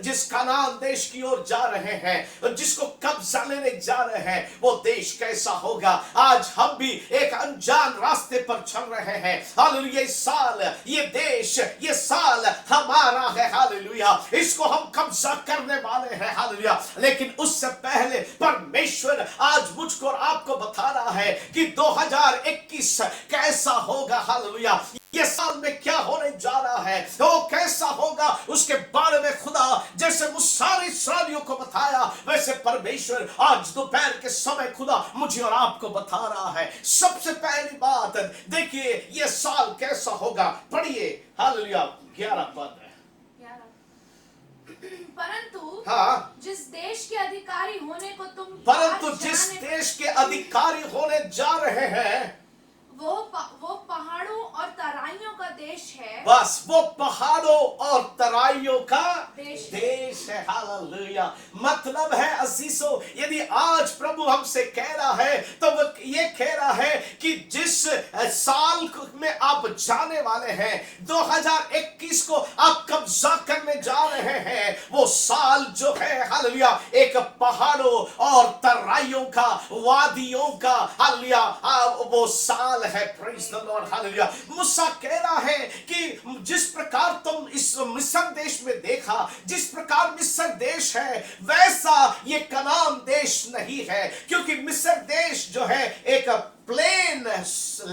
B: जिस कनान देश की ओर जा रहे हैं, जिसको कब्जा लेने जा रहे हैं, वो देश कैसा होगा। आज हम भी एक अनजान रास्ते पर चल रहे हैं। हालेलुया। ये देश, ये साल हमारा है। हालेलुया। इसको हम कब्जा करने वाले हैं। हालेलुया। लेकिन उससे पहले परमेश्वर आज मुझको और आपको बता रहा है कि 2021 कैसा होगा। हालेलुया। ये साल में क्या होने जा रहा है, वो कैसा होगा, उसके बारे में खुदा जैसे सारे इस्राएलियों को बताया, वैसे परमेश्वर आज दोपहर के समय खुदा मुझे और आपको बता रहा है। सबसे पहली बात देखिए, ये साल कैसा होगा। पढ़िए। हालेलुया। 11 पद।
D: परंतु
B: हाँ,
D: जिस देश के अधिकारी होने को तुम
B: परंतु जिस देश के अधिकारी होने जा रहे हैं
D: वो पहाड़ों और तराइयों का देश है।
B: बस वो पहाड़ों और तराइयों का
D: देश
B: है। हालेलुया। मतलब है अजीजों, यदि आज प्रभु हमसे कह रहा है तो वो ये कह रहा है कि जिस साल में आप जाने वाले हैं, 2021 को आप कब्जा करने जा रहे हैं, वो साल जो है, हालेलुया, एक पहाड़ों और तराइयों का, वादियों का, हालेलुया, वो साल है। Praise the Lord. हालेलुया। मूसा कह रहा है कि जिस प्रकार तुम इस मिस्र देश में देखा, जिस प्रकार मिस्र देश है, वैसा ये कनान देश नहीं है, क्योंकि मिस्र देश जो है एक प्लेन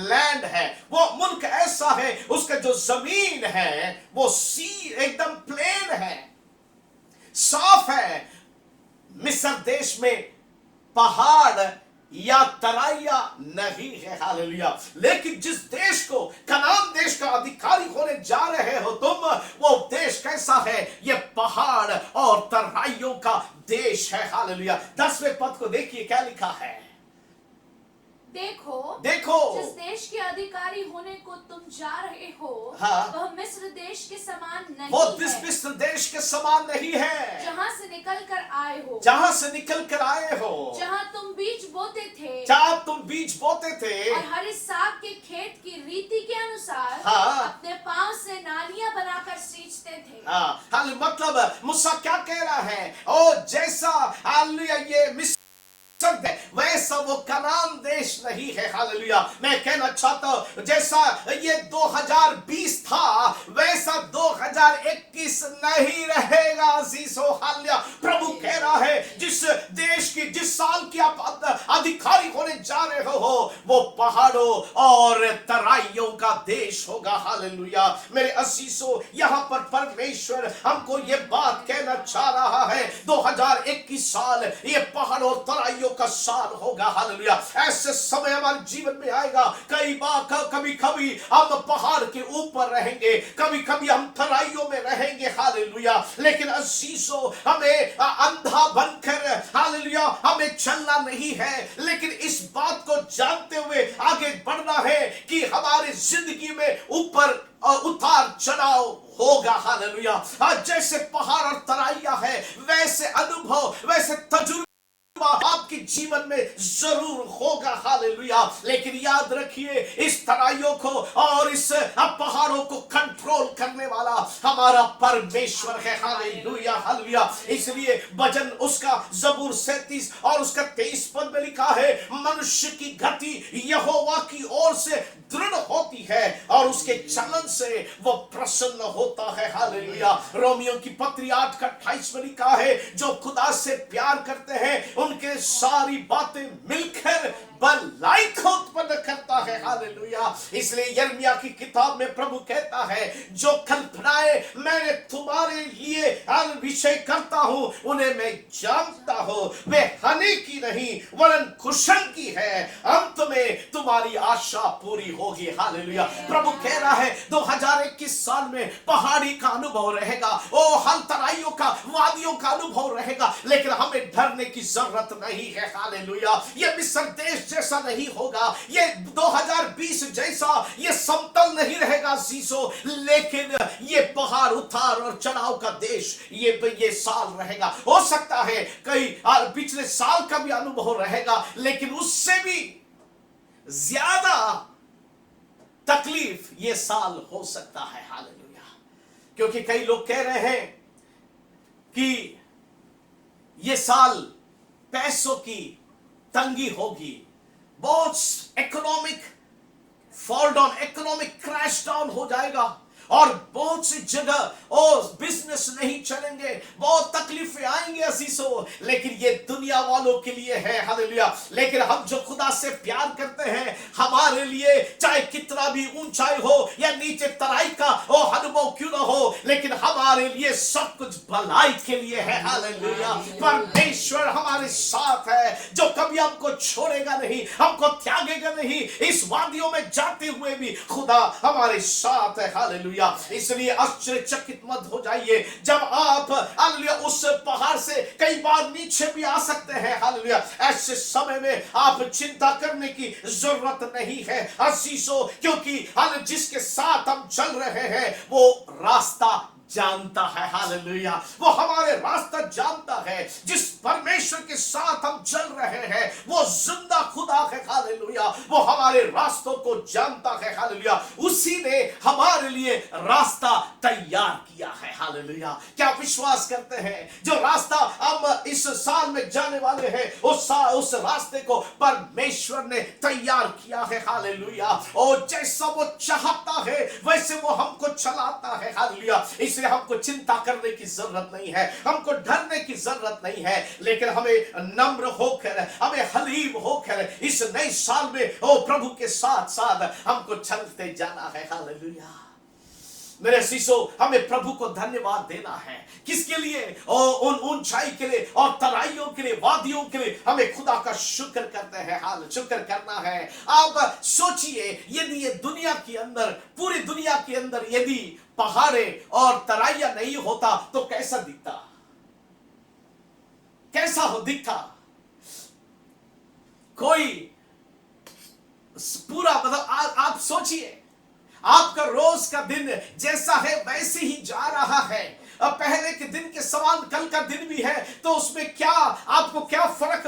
B: लैंड है। वो मुल्क ऐसा है, उसका जो जमीन है वो एकदम प्लेन है, साफ है। मिस्र देश में पहाड़ या तराइया नहीं है। हालेलुया। लेकिन जिस देश को कनान देश का अधिकारी होने जा रहे हो तुम, वो देश कैसा है? ये पहाड़ और तराइयों का देश है। हालेलुया। 10वें पद को देखिए क्या लिखा है।
D: देखो जिस देश के अधिकारी होने को तुम जा रहे हो, वह मिस्र देश के समान नहीं है।
B: वो मिस्र देश के समान नहीं है,
D: जहाँ से निकल कर आए हो, जहाँ तुम बीज बोते थे, और हर इस साग के खेत की रीति के अनुसार अपने पांव से नालियां बनाकर सींचते थे।
B: मतलब मूसा क्या कह रहा है? ओ जैसा हालेलुया ये वैसा वो कनान देश नहीं है। हालेलुया। मैं कहना चाहता हूं जैसा ये 2020 था वैसा 2021 नहीं रहेगा। अजीजों हालेलुया। प्रभु कह रहा है जिस देश की जिस साल की आप अधिकारी होने जा रहे हो वो पहाड़ों और तराइयों का देश होगा। हालेलुया। मेरे अजीजों यहां पर परमेश्वर हमको ये बात कहना चाह रहा है 2021 साल ये पहाड़ और तराइयों का साल होगा। हालेलुया। ऐसे समय हमारे जीवन में आएगा कई बार कभी कभी हम पहाड़ के ऊपर रहेंगे, कभी कभी हम तराइयों में रहेंगे। हालेलुया। लेकिन अजीजों हमें अंधा बनकर हालेलुया हमें चलना नहीं है, लेकिन इस बात को जानते हुए आगे बढ़ना है कि हमारी जिंदगी में ऊपर उतार चढ़ाव होगा। हालेलुया। जैसे पहाड़ और तराइया है वैसे अनुभव वैसे तजुर्बा आपके जीवन में जरूर होगा। हालेलुया। लेकिन याद रखिए इस तराइयों को और इस पहाड़ों को कंट्रोल करने वाला हमारा परमेश्वर है। हालेलुया। हालेलुया। इसलिए भजन उसका जबूर 37 और उसका 23 पद में लिखा है मनुष्य की गति यहोवा की ओर से दृढ़ होती है और उसके चलन से वो प्रसन्न होता है। हालेलुया। रोमियो की पत्री 8:28 में लिखा है जो खुदा से प्यार करते हैं उनके सारी बातें मिलकर भलाई को उत्पन्न करता है। हालेलुया। इसलिए यिर्मयाह की किताब में प्रभु कहता है जो कल्पनाएं मैंने तुम्हारे लिए विषय करता हूं उन्हें मैं जानता हूं, वे हानि की नहीं वरन कुशल की है, अंत में तुम्हारी आशा पूरी होगी। हालेलुया। प्रभु कह रहा है 2021 साल में पहाड़ी का अनुभव रहेगा, ओ हल तराइयों का वादियों का अनुभव रहेगा, लेकिन हमें डरने की जरूरत नहीं है। हालेलुया। ये मिस्र देश जैसा नहीं होगा, ये 2020 जैसा ये समतल नहीं रहेगा सीसो, लेकिन ये पहाड़ उतार और चढ़ाव का देश ये साल रहेगा। हो सकता है कई पिछले साल का भी अनुभव रहेगा, लेकिन उससे भी ज्यादा तकलीफ ये साल हो सकता है। हालेलुया। क्योंकि कई लोग कह रहे हैं कि ये साल पैसों की तंगी होगी, बहुत economic fall down, economic crash down हो जाएगा और बहुत सी जगह और बिजनेस नहीं चलेंगे, बहुत तकलीफें आएंगे अजीजों, लेकिन ये दुनिया वालों के लिए है। हालेलुया। लेकिन हम जो खुदा से प्यार करते हैं हमारे लिए चाहे कितना भी ऊंचाई हो या नीचे तराई का अनुभव क्यों ना हो, लेकिन हमारे लिए सब कुछ भलाई के लिए है। हालेलुया। परमेश्वर हमारे साथ है जो कभी हमको छोड़ेगा नहीं, हमको त्यागेगा नहीं। इस वादियों में जाते हुए भी खुदा हमारे साथ है। हालेलुया। इसलिए आश्चर्यचकित मत हो जाइए जब आप हालेलुया उस पहाड़ से कई बार नीचे भी आ सकते हैं। हालेलुया। ऐसे समय में आप चिंता करने की जरूरत नहीं है अजीजों, क्योंकि जिसके साथ हम चल रहे हैं वो रास्ता जानता है। हालेलुया। वो हमारे रास्ता जानता है। जिस परमेश्वर के साथ हम चल रहे हैं वो जिंदा खुदा है। हालेलुया। वो हमारे रास्तों को जानता है। हालेलुया। उसी ने हमारे लिए रास्ता तैयार किया है। हालेलुया। क्या विश्वास करते हैं जो रास्ता हम इस साल में जाने वाले हैं उस रास्ते को परमेश्वर ने तैयार किया है। हालेलुया। और जैसा वो चाहता है वैसे वो हमको चलाता है। हालेलुया। इसलिए हमको चिंता करने की जरूरत नहीं है, हमको डरने की जरूरत नहीं है, लेकिन हमें नम्र होकर हमें हलीम होकर इस नए साल में प्रभु के साथ साथ हमको चलते जाना है। हालेलुया। मेरे शिशो हमें प्रभु को धन्यवाद देना है। किसके लिए? उन ऊंचाई के लिए और तराइयों के लिए, वादियों के लिए हमें खुदा का शुक्र करते हैं। हाल शुक्र करना है। आप सोचिए यदि ये दुनिया के अंदर, पूरी दुनिया के अंदर यदि पहाड़े और तराइया नहीं होता तो कैसा दिखता, कैसा हो दिखता? कोई पूरा मतलब आप सोचिए आपका रोज का दिन जैसा है वैसे ही जा रहा है। अब पहले के दिन के समान कल का दिन भी है तो उसमें क्या आपको क्या फर्क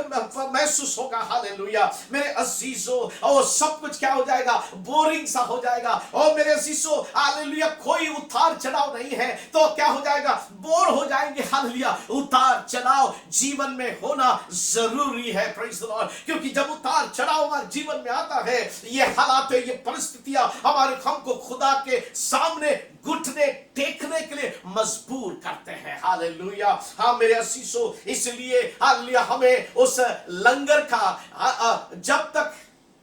B: महसूस होगा? हालेलुया। मेरे अजीजों और सब कुछ क्या हो जाएगा? बोरिंग सा हो जाएगा। और मेरे अजीजों हालेलुया कोई उतार चढ़ाव नहीं है तो क्या हो जाएगा? बोर हो जाएंगे। हालेलुया, उतार चढ़ाव जीवन में होना जरूरी है। Praise the Lord. क्योंकि जब उतार चढ़ाव हमारे जीवन में आता है, ये हालात, ये परिस्थितियां हमको खुदा के सामने घुटने टेकने के लिए मजबूर करते हैं। हालेलुया। हाँ मेरे असीसों, इसलिए हालेलुया हमें उस लंगर का जब तक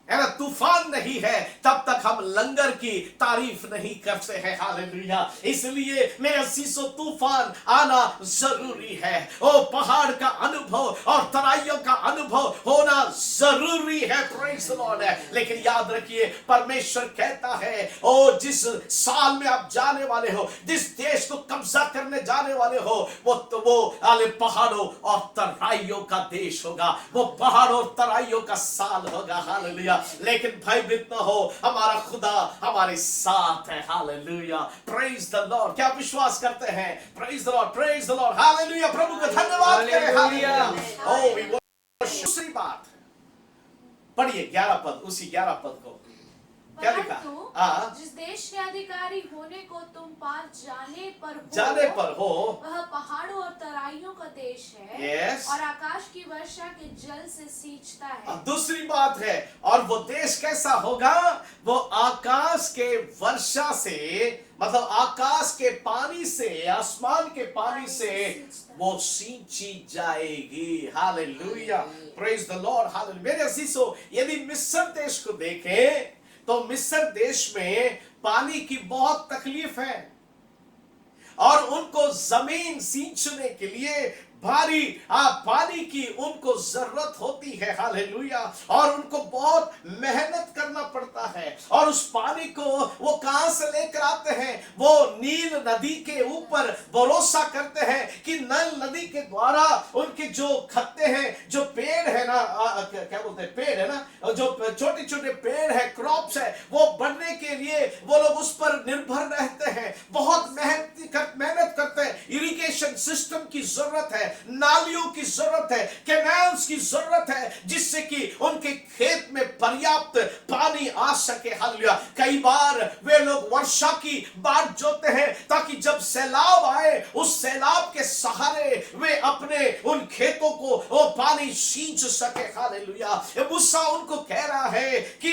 B: है ना तूफान नहीं है तब तक हम लंगर की तारीफ नहीं करते हैं। हालेलुया। इसलिए मेरे असीसों, तूफान आना जरूरी है। ओ पहाड़ का अनुभव और तराइयों का अनुभव होना जरूरी है। Praise the Lord. लेकिन याद रखिए, परमेश्वर कहता है, ओ जिस साल में आप जाने वाले हो, जिस देश को कब्जा करने जाने वाले हो, वो पहाड़ों और तराइयों का देश होगा। वो पहाड़ों और तराइयों का साल होगा। हालेलुया। लेकिन भयभीत न हो, हमारा खुदा हमारे साथ है। हालेलुया। Praise the Lord. क्या विश्वास करते हैं? Praise the Lord, praise the Lord. Hallelujah. प्रभु का धन्यवाद करें। हालेलुया। Oh we worship. दूसरी बात पढ़िए 11 पद, उसी 11 पद को क्या लिखा?
D: जिस देश के अधिकारी होने को तुम पास
B: जाने पर हो
D: वह पहाड़ों और तराइयों का देश है।
B: Yes.
D: और आकाश की वर्षा के जल से सींचता है।
B: दूसरी बात है, और वो देश कैसा होगा? वो आकाश के वर्षा से, मतलब आकाश के पानी से, आसमान के पानी से वो सींची जाएगी। Hallelujah. Praise the Lord. Hallelujah. मेरे अजीजों, यदि मिस्र देश को देखें तो मिस्र देश में पानी की बहुत तकलीफ है और उनको जमीन सींचने के लिए भारी पानी की उनको जरूरत होती है। हालेलुया। और उनको बहुत मेहनत करना पड़ता है। और उस पानी को वो कहां से लेकर आते हैं? वो नील नदी के ऊपर भरोसा करते हैं कि नील नदी के द्वारा उनके जो खत्ते हैं, जो पेड़ है ना, क्या बोलते हैं, पेड़ है ना, जो छोटे छोटे पेड़ है, क्रॉप्स है, वो बढ़ने के लिए वो लोग उस पर निर्भर रहते हैं। बहुत मेहनत करते हैं। इरिगेशन सिस्टम की जरूरत है, नालियों की जरूरत है, कैनाल्स की जरूरत है, जिससे कि उनके खेत में पर्याप्त पानी आ सके। हालेलुया। कई बार वे लोग वर्षा की बाट जोते हैं ताकि जब सैलाब आए, उस सैलाब के सहारे वे अपने उन खेतों को वो पानी सींच सके। हालेलुया। मूसा उनको कह रहा है कि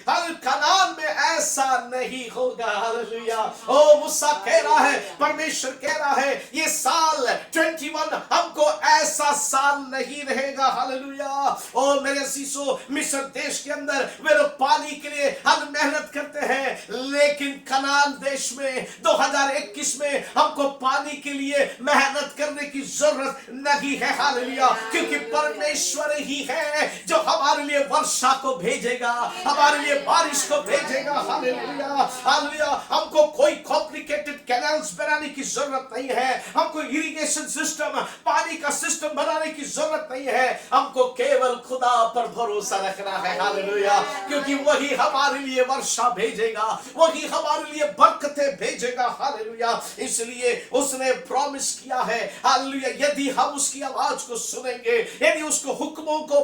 B: कनान में ऐसा नहीं होगा। हालेलुया। ओ मूसा कह रहा है, परमेश्वर कह रहा है, ये साल 21 हमको ऐसा साल नहीं रहेगा। हालेलुया। ओ मेरे सीसो, मिस्र देश के अंदर वे लोग पानी के लिए हम मेहनत करते हैं, लेकिन कनान देश में 2021 में हमको पानी के लिए मेहनत करने की जरूरत नहीं है। हालेलुया। क्योंकि परमेश्वर ही है जो हमारे लिए वर्षा को भेजेगा, हमारे लिए बारिश को भेजेगा। हालेलुया। हालेलुया। हमको कोई कॉम्प्लिकेटेड कैनाल्स बनाने की जरूरत नहीं है, हमको इरिगेशन सिस्टम, पानी का सिस्टम बनाने की जरूरत नहीं है। हमको केवल खुदा पर भरोसा रखना है। हालेलुया। क्योंकि वही हमारे लिए वर्षा भेजेगा, वही हमारे लिए बरकतें भेजेगा। हालेलुया। इसलिए उसने प्रॉमिस किया है, हालेलुया, यदि हम उसकी आवाज को सुनेंगे, यदि उसको हुक्मों को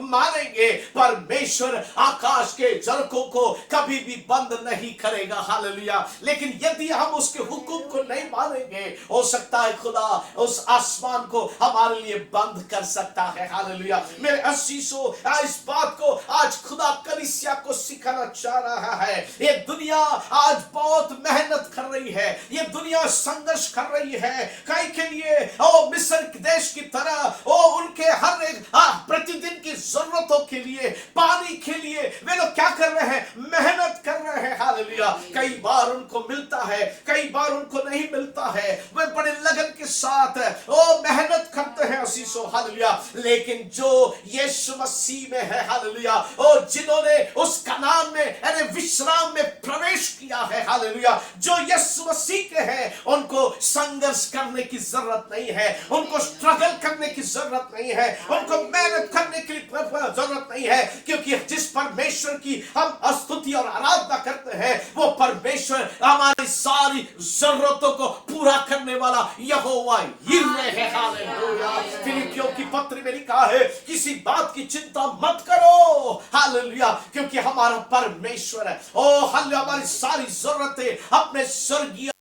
B: मानेंगे, परमेश्वर आकाश के झलकों को कभी भी बंद नहीं करेगा। हालेलुया। लेकिन यदि हम उसके हुक्म को नहीं मानेंगे, हो सकता है खुदा उस आसमान को हमारे लिए बंद कर सकता है। हालेलुया। मेरे असीसों, इस बात को आज खुदा कलीसिया को सिखाना चाह रहा है। ये दुनिया आज बहुत मेहनत कर रही है, ये दुनिया संघर्ष कर रही है कई के लिए। ओ मिस्र देश की तरह ओ उनके हर एक प्रतिदिन की जरूरतों के लिए, पानी के लिए वे लोग क्या कर रहे हैं? मेहनत कर रहे हैं। हालेलुया। कई बार उनको मिलता है, कई बार उनको नहीं मिलता है। वे बड़े लगन के साथ ओ मेहनत करते हैं असीसो। हालेलुया। लेकिन जो यीशु मसीह में है, हालेलुया, ओ जिन्होंने उस कनान में यानी विश्राम में प्रवेश किया है, हालेलुया, जो यीशु मसीह के हैं, उनको संघर्ष करने की जरूरत नहीं है, उनको स्ट्रगल करने की जरूरत नहीं है, उनको मेहनत करने की जरूरत नहीं है। क्योंकि जिस परमेश्वर की हम स्तुति और आराधना करते हैं, वो परमेश्वर हमारी सारी जरूरतों को पूरा करने वाला यहोवा यिर्हे है। हालेलुया। फिलिपियों की पत्र में लिखा है, किसी बात की चिंता मत करो। हालेलुया। क्योंकि हमारा परमेश्वर है, ओ हालेलुया, हमारी सारी जरूरतें अपने स्वर्गीय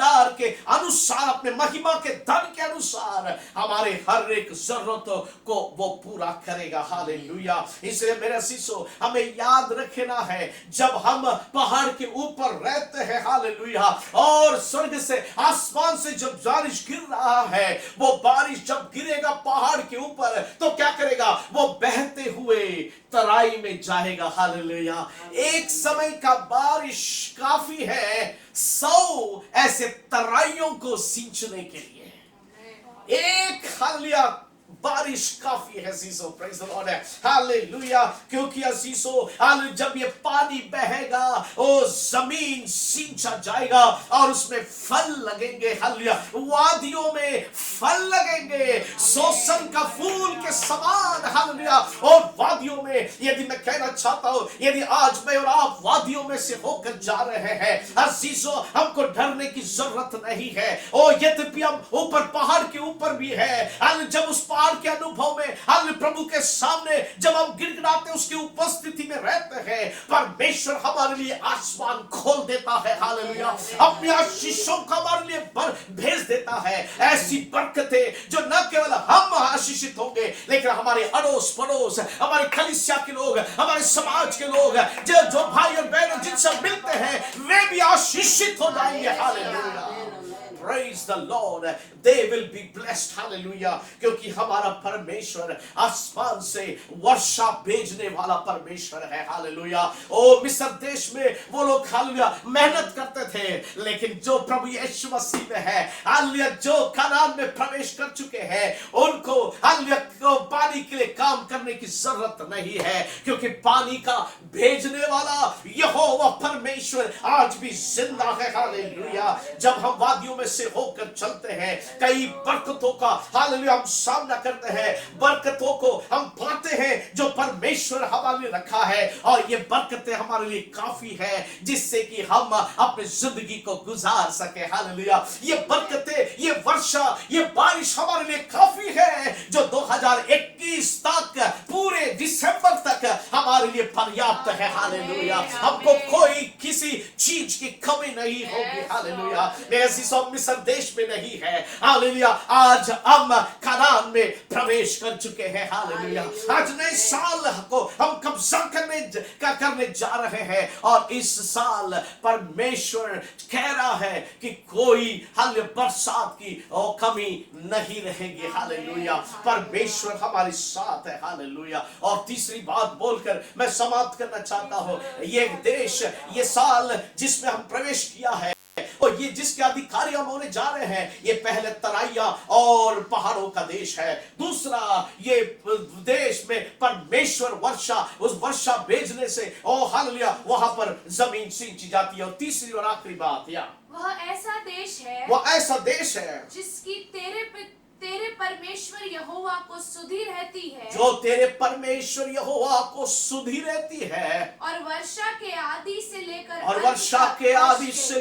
B: मकदार के अनुसार, अपने महिमा के धन के अनुसार हमारे हर एक जरूरतों को वो पूरा करेगा। हालेलुया। इसलिए मेरे अजीजों, हमें याद रखना है, जब हम पहाड़ के ऊपर रहते हैं, हालेलुया, और स्वर्ग से, आसमान से जब बारिश गिर रहा है, वो बारिश जब गिरेगा पहाड़ के ऊपर तो क्या करेगा, वो बहते हुए तराई में जाएगा। हालेलुया। एक समय का बारिश काफी है 100 ऐसे तराइयों को सींचने के लिए। एक हालेलुया बारिश काफी है अजीजों, प्रेज द लॉर्ड, हालेलुया। क्योंकि अजीजों, जब ये पानी बहेगा, ओ जमीन सींचा जाएगा और उसमें फल लगेंगे। हालेलुया। वादियों में फल लगेंगे सोसन का फूल के समान। हालेलुया। और वादियों में, यदि मैं कहना चाहता हूं, यदि आज मैं और आप वादियों में से होकर जा रहे हैं अजीजों, हमको डरने की जरूरत नहीं है। ओ यद्यपि हम ऊपर पहाड़ के ऊपर भी है, जब उस पहाड़ के अनुभव में हम प्रभु के सामने जब हम गिड़गिड़ाते उसकी उपस्थिति में रहते हैं, परमेश्वर हमारे लिए आसमान खोल देता है। हालेलुया। अपनी आशीषों का हमारे लिए भेज देता है। ऐसी बरकतें जो न केवल हम आशीषित होंगे, लेकिन हमारे अड़ोस पड़ोस, हमारे कलीसिया के लोग, हमारे समाज के लोग, जो भाई और बहन जिनसे मिलते हैं, वे भी आशीषित हो जाएंगे। Hallelujah. Praise the Lord. They will be blessed. Hallelujah. क्योंकि हमारा परमेश्वर आसमान से वर्षा भेजने वाला परमेश्वर है। हालेलुया। ओ मिस्र देश में वो लोग हालेलुया मेहनत करते थे, लेकिन जो प्रभु यीशु मसीह में है, हालेलुया, जो कनान में प्रवेश कर चुके हैं, उनको हालेलुया पानी के लिए काम करने की जरूरत नहीं है, क्योंकि पानी का भेजने वाला यहोवा परमेश्वर आज भी जिंदा है। हालेलुया। जब हम वादियों में से होकर चलते हैं, कई बरकतों का हालेलुया हम सामना करते हैं, बरकतों को हम पाते हैं जो परमेश्वर हमारे लिए रखा है, और ये बरकतें हमारे लिए काफी है जिससे कि हम अपनी जिंदगी को गुजार सके। हालेलुया। ये बरकतें, ये वर्षा, ये बारिश हमारे लिए काफी है जो 2021 तक, पूरे दिसंबर तक हमारे लिए पर्याप्त है। हालेलुया। हमको कोई किसी चीज की कमी नहीं होगी। हालेलुया। ऐसी सब मिस्र देश में नहीं है। हालेलुया। आज हम कनान में प्रवेश कर चुके हैं। हालेलुया। आज नए साल को हम कब्जा करने जा रहे हैं, और इस साल परमेश्वर कह रहा है कि कोई हालेलुया बरसात की कमी नहीं रहेगी। हालेलुया। परमेश्वर हमारे साथ है। हालेलुया। और तीसरी बात बोलकर मैं समाप्त करना चाहता हूं, ये देश, ये साल जिसमें हम प्रवेश किया है, और ये जिसके अधिकारी हम होने जा रहे हैं, ये पहले तराइया और पहाड़ों का देश है। दूसरा, ये देश में परमेश्वर उस वर्षा भेजने से ओ हालेलुया वहां पर जमीन सींची जाती है। और तीसरी और आखिरी बात,
D: वह ऐसा देश है
B: जिसकी
D: तेरे परमेश्वर यहोवा को सुधि रहती है,
B: जो तेरे परमेश्वर यहोवा को सुधि रहती है,
D: और वर्षा के आदि से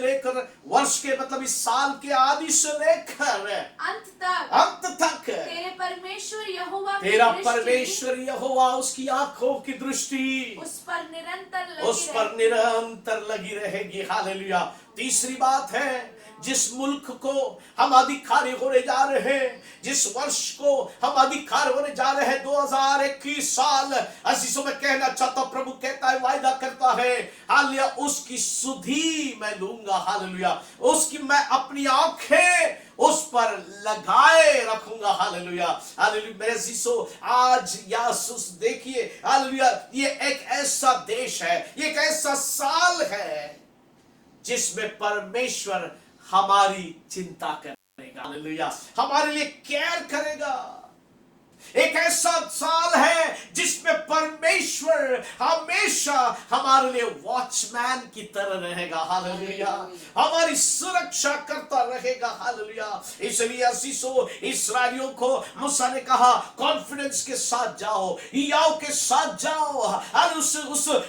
D: लेकर
B: वर्ष के मतलब इस साल के आदि से लेकर अंत तक
D: तेरे परमेश्वर यहोवा
B: तेरा परमेश्वर यहोवा, उसकी आंखों की दृष्टि
D: उस पर
B: निरंतर लगी रहेगी। हालेलुया। तीसरी बात है, जिस मुल्क को हम अधिकारी होने जा रहे हैं, जिस वर्ष को हम अधिकार होने जा रहे हैं, 2021 साल, अजीजों में कहना चाहता हूं, प्रभु कहता है, वायदा करता है, हालेलुया, उसकी सुधि मैं लूंगा। हालेलुया। उसकी मैं अपनी आंखें उस पर लगाए रखूंगा। हालेलुया। हालेलुया। मेरे अजीजों, आज यासूस देखिए, हालेलुया, ये एक ऐसा देश है, ये एक ऐसा साल है जिसमें परमेश्वर हमारी चिंता करेगा। हालेलुया। हमारे लिए केयर करेगा। एक ऐसा साल है जिसमें परमेश्वर हमेशा हमारे लिए वॉचमैन की तरह रहेगा। हालेलुया। हमारी सुरक्षा करता रहेगा। हालेलुया। इसलिए असीसो इस्राएलियों को मूसा ने कहा, कॉन्फिडेंस के साथ जाओ, हियाव के साथ जाओ, और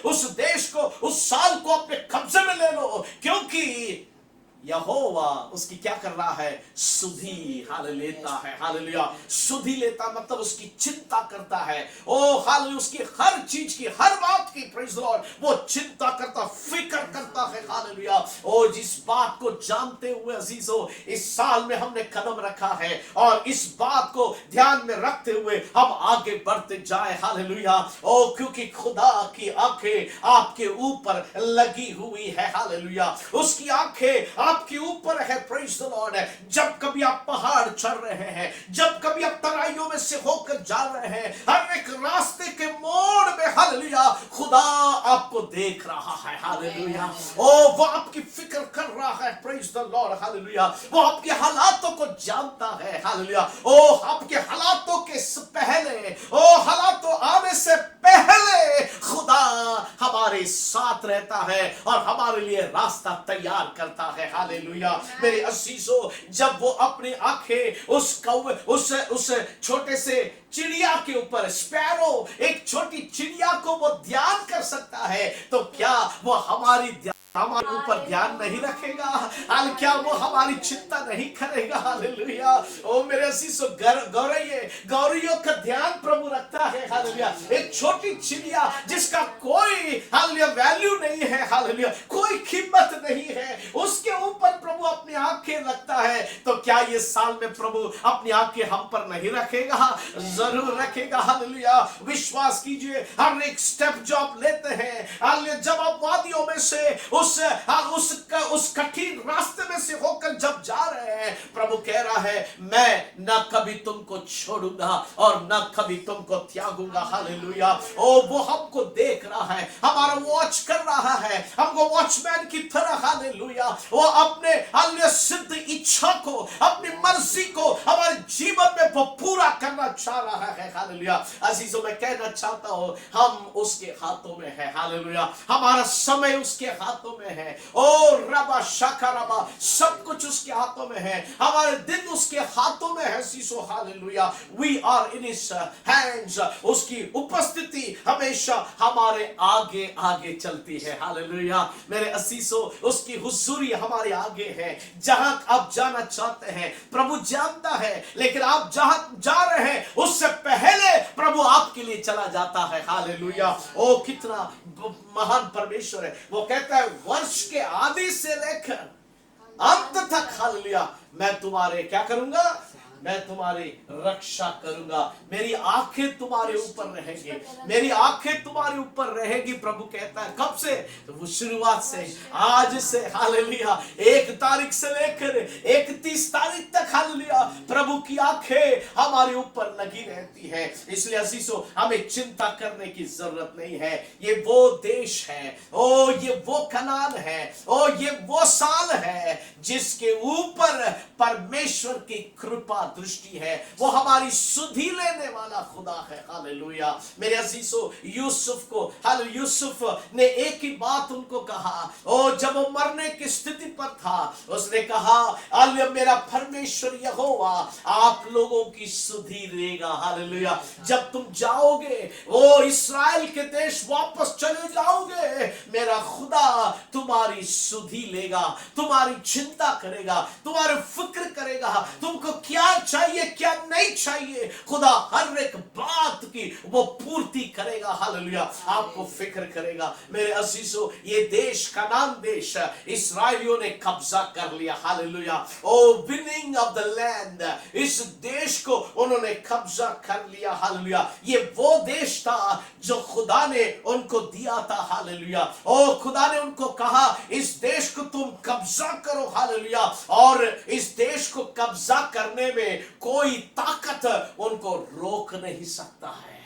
B: उस देश को, उस साल को अपने कब्जे में ले लो, क्योंकि यहोवा उसकी क्या कर रहा है, सुधि लेता है। हालेलुया, सुधि लेता मतलब उसकी चिंता करता है। ओ हालेलुया, उसकी हर चीज की, हर बात की, प्रेज़ द लॉर्ड, वो चिंता करता, फिक्र करता है। हालेलुया, ओ जिस बात को जानते हुए अजीजों इस साल में हमने कदम रखा है और इस बात को ध्यान में रखते हुए हम आगे बढ़ते जाए। हालेलुया, ओ क्योंकि खुदा की आंखें आपके ऊपर लगी हुई है। हालेलुया, उसकी आंखें आपके ऊपर है। प्रेज़ द लॉर्ड, जब कभी आप पहाड़ चढ़ रहे हैं, जब कभी आप तराइयों में से होकर जा रहे हैं, हर एक रास्ते के मोड़ में हालेलुया खुदा आपको देख रहा है। हालेलुया, ओ वो आपकी फिक्र कर रहा है। प्रेज़ द लॉर्ड, हालेलुया, वो आपके हालातों को जानता है। हालेलुया, ओ आपके हालातों के पहले, ओ हालातों आने से पहले खुदा हमारे साथ रहता है और हमारे लिए रास्ता तैयार करता है। हालेलुया, मेरे अजीजों, जब वो अपनी आंखें उस कौवे, उस छोटे से चिड़िया के ऊपर, स्पैरो, एक छोटी चिड़िया को वो ध्यान कर सकता है, तो क्या वो हमारे ऊपर ध्यान नहीं रखेगा? क्या वो हमारी चिंता नहीं करेगा? हालेलुया, ओ मेरे अजीजों, गौरैयों का ध्यान प्रभु रखता है। हालेलुया, एक छोटी चिड़िया जिसका कोई हालेलुया वैल्यू नहीं है, हालेलुया कोई कीमत नहीं है, उसके ऊपर प्रभु अपनी आंखें रखता है। तो क्या ये साल में प्रभु अपनी आंखें हम पर नहीं रखेगा? जरूर रखेगा। हालेलुया, विश्वास कीजिए, हर एक स्टेप जो आप लेते हैं, हालेलुया, जब आप वादियों में से उस कठिन रास्ते में से होकर जब जा रहे हैं, प्रभु कह रहा है मैं न कभी तुमको छोड़ूंगा और न कभी तुमको त्यागूंगा। हालेलुया, ओ वो हमको देख रहा है, हमारा वॉच कर रहा है, हमको वॉचमैन की तरह। हालेलुया, वो अपने हालेलुया सिद्ध इच्छा को, अपनी मर्जी को हमारे जीवन में वो पूरा करना चाह रहा है। हालेलुया, अजीजों, मैं कहना चाहता हूं हम उसके हाथों में है। हालेलुया, हमारा समय उसके हाथों में है। ओ रबा शाखा रबा, सब कुछ उसके हाथों में है, हमारे दिन उसके हाथों में है। सीसो hallelujah, we are in his hands, उसकी उपस्थिति हमेशा हमारे आगे आगे चलती है। हालेलुया, मेरे असीसो, उसकी हुजूरी हमारे आगे है। जहां आप जाना चाहते हैं प्रभु जानता है, लेकिन आप जहां जा रहे हैं उससे पहले प्रभु आपके लिए चला जाता है। हालेलुया, ओ कितना महान परमेश्वर है। वो कहता है वर्ष के आदि से लेकर अंत तक, हालेलुया, मैं तुम्हारे क्या करूंगा? मैं तुम्हारी रक्षा करूंगा, मेरी आंखें तुम्हारे ऊपर रहेंगी, मेरी आंखें तुम्हारे ऊपर रहेगी। प्रभु कहता है कब से? तो वो शुरुआत से, आज से। हालेलुया, 1 तारीख से लेकर 31 तारीख तक, हालेलुया, प्रभु की आंखें हमारे ऊपर लगी रहती है। इसलिए असीसो, हमें चिंता करने की जरूरत नहीं है। ये वो देश है, ओ ये वो कनान है, ओ ये वो साल है जिसके ऊपर परमेश्वर की कृपा दृष्टि है। वो हमारी सुधि लेने वाला खुदा है। हालेलुया, मेरे अजीजों, यूसुफ को, हालेलुया, यूसुफ ने एक ही बात उनको कहा, ओ जब वो मरने की स्थिति पर था, उसने कहा हालेलुया, मेरा परमेश्वर यहोवा आप लोगों की सुधि लेगा। हालेलुया, जब तुम जाओगे, ओ इस्राएल के देश वापस चले जाओगे, मेरा खुदा तुम्हारी सुधि लेगा, तुम्हारी चिंता करेगा, तुम्हारी फिक्र करेगा, तुमको क्या चाहिए क्या नहीं चाहिए, खुदा हर एक बात की वो पूर्ति करेगा। हालेलुया, आपको फिक्र करेगा। मेरे अजीजों, ये देश, कनान देश, इस्राएलियों ने कब्जा कर लिया। Hallelujah, oh winning of the land, इस देश को उन्होंने कब्जा कर लिया। हालेलुया, ये वो देश था जो खुदा ने उनको दिया था। हालेलुया, ओ खुदा ने उनको कहा इस देश को तुम कब्जा करो। हालेलुया, और इस देश को कब्जा करने में कोई ताकत उनको रोक नहीं सकता है।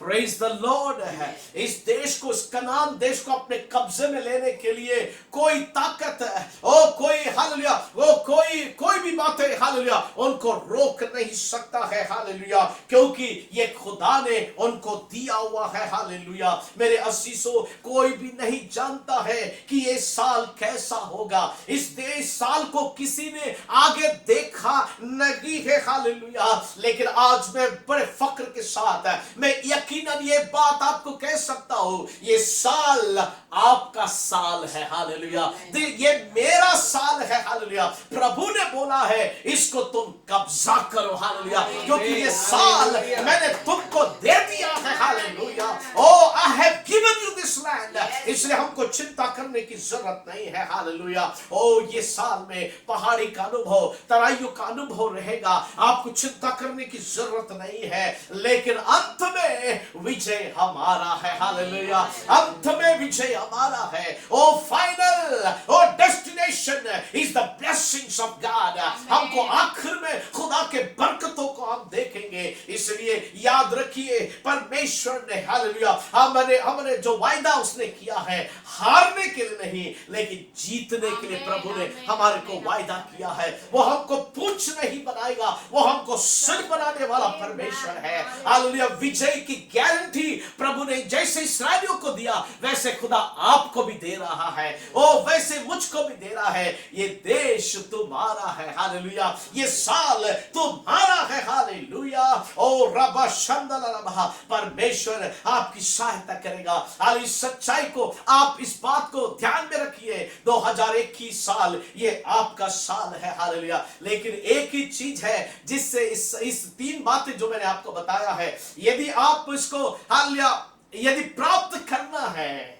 B: प्रेज द लॉर्ड है। इस देश को, इस कनान देश को अपने कब्जे में लेने के लिए कोई ताकत, ओ कोई, हालेलुया, वो कोई भी बातें, हालेलुया, उनको रोक नहीं सकता है। हालेलुया, क्योंकि ये खुदा ने उनको दिया हुआ है। हालेलुया, मेरे असीसों, कोई भी नहीं जानता है कि ये साल कैसा होगा। इस देश साल को किसी ने आगे देखा नहीं नहीं है, हालेलुया। लेकिन आज मैं बड़े फक्र के साथ मैं यकीनन ये बात आपको कह सकता हूं, ये साल आपका साल है, हालेलुया। ये मेरा साल है, हालेलुया। प्रभु ने बोला है इसको तुम कब्जा करो, हालेलुया, क्योंकि ये साल मैंने तुमको दे दिया है, hallelujah. Oh I have given you this land, इसलिए हमको चिंता करने की जरूरत नहीं है, हालेलुया। ओ ये साल में पहाड़ी का अनुभव, तराइयों का अनुभव रहेगा, आपको चिंता करने की जरूरत नहीं है। लेकिन अंत में विजय हमारा है, हालेलुया। अंत में विजय हमारा है। Oh final, oh destination is the blessings of God. हमको आखिर में खुदा के बरकतों को हम देखेंगे। इसलिए याद रखिए, परमेश्वर ने, हालेलुया, हमने जो वायदा उसने किया है, हारने के लिए नहीं लेकिन जीतने के लिए प्रभु ने हमारे को वायदा किया है। वो हमको पूंछ नहीं बनाएगा, वो हमको सिर बनाने वाला परमेश्वर है, हालेलुया। विजय की गारंटी प्रभु ने जैसे इस्राएलियों को दिया वैसे खुदा आपको भी दे रहा है, ओ वैसे मुझको भी दे रहा है। ये देश तुम्हारा है, हालेलुया। ये साल तुम्हारा है, हालेलुया। ओ रबा शंदला रबा, परमेश्वर आपकी सहायता करेगा। और इस सच्चाई को, आप इस बात को ध्यान में रखिए, 2021 साल ये आपका साल है, हालेलुया। लेकिन एक ही चीज है जिससे इस 3 बातें जो मैंने आपको बताया है, यदि आप इसको, हालेलुया, यदि प्राप्त करना है,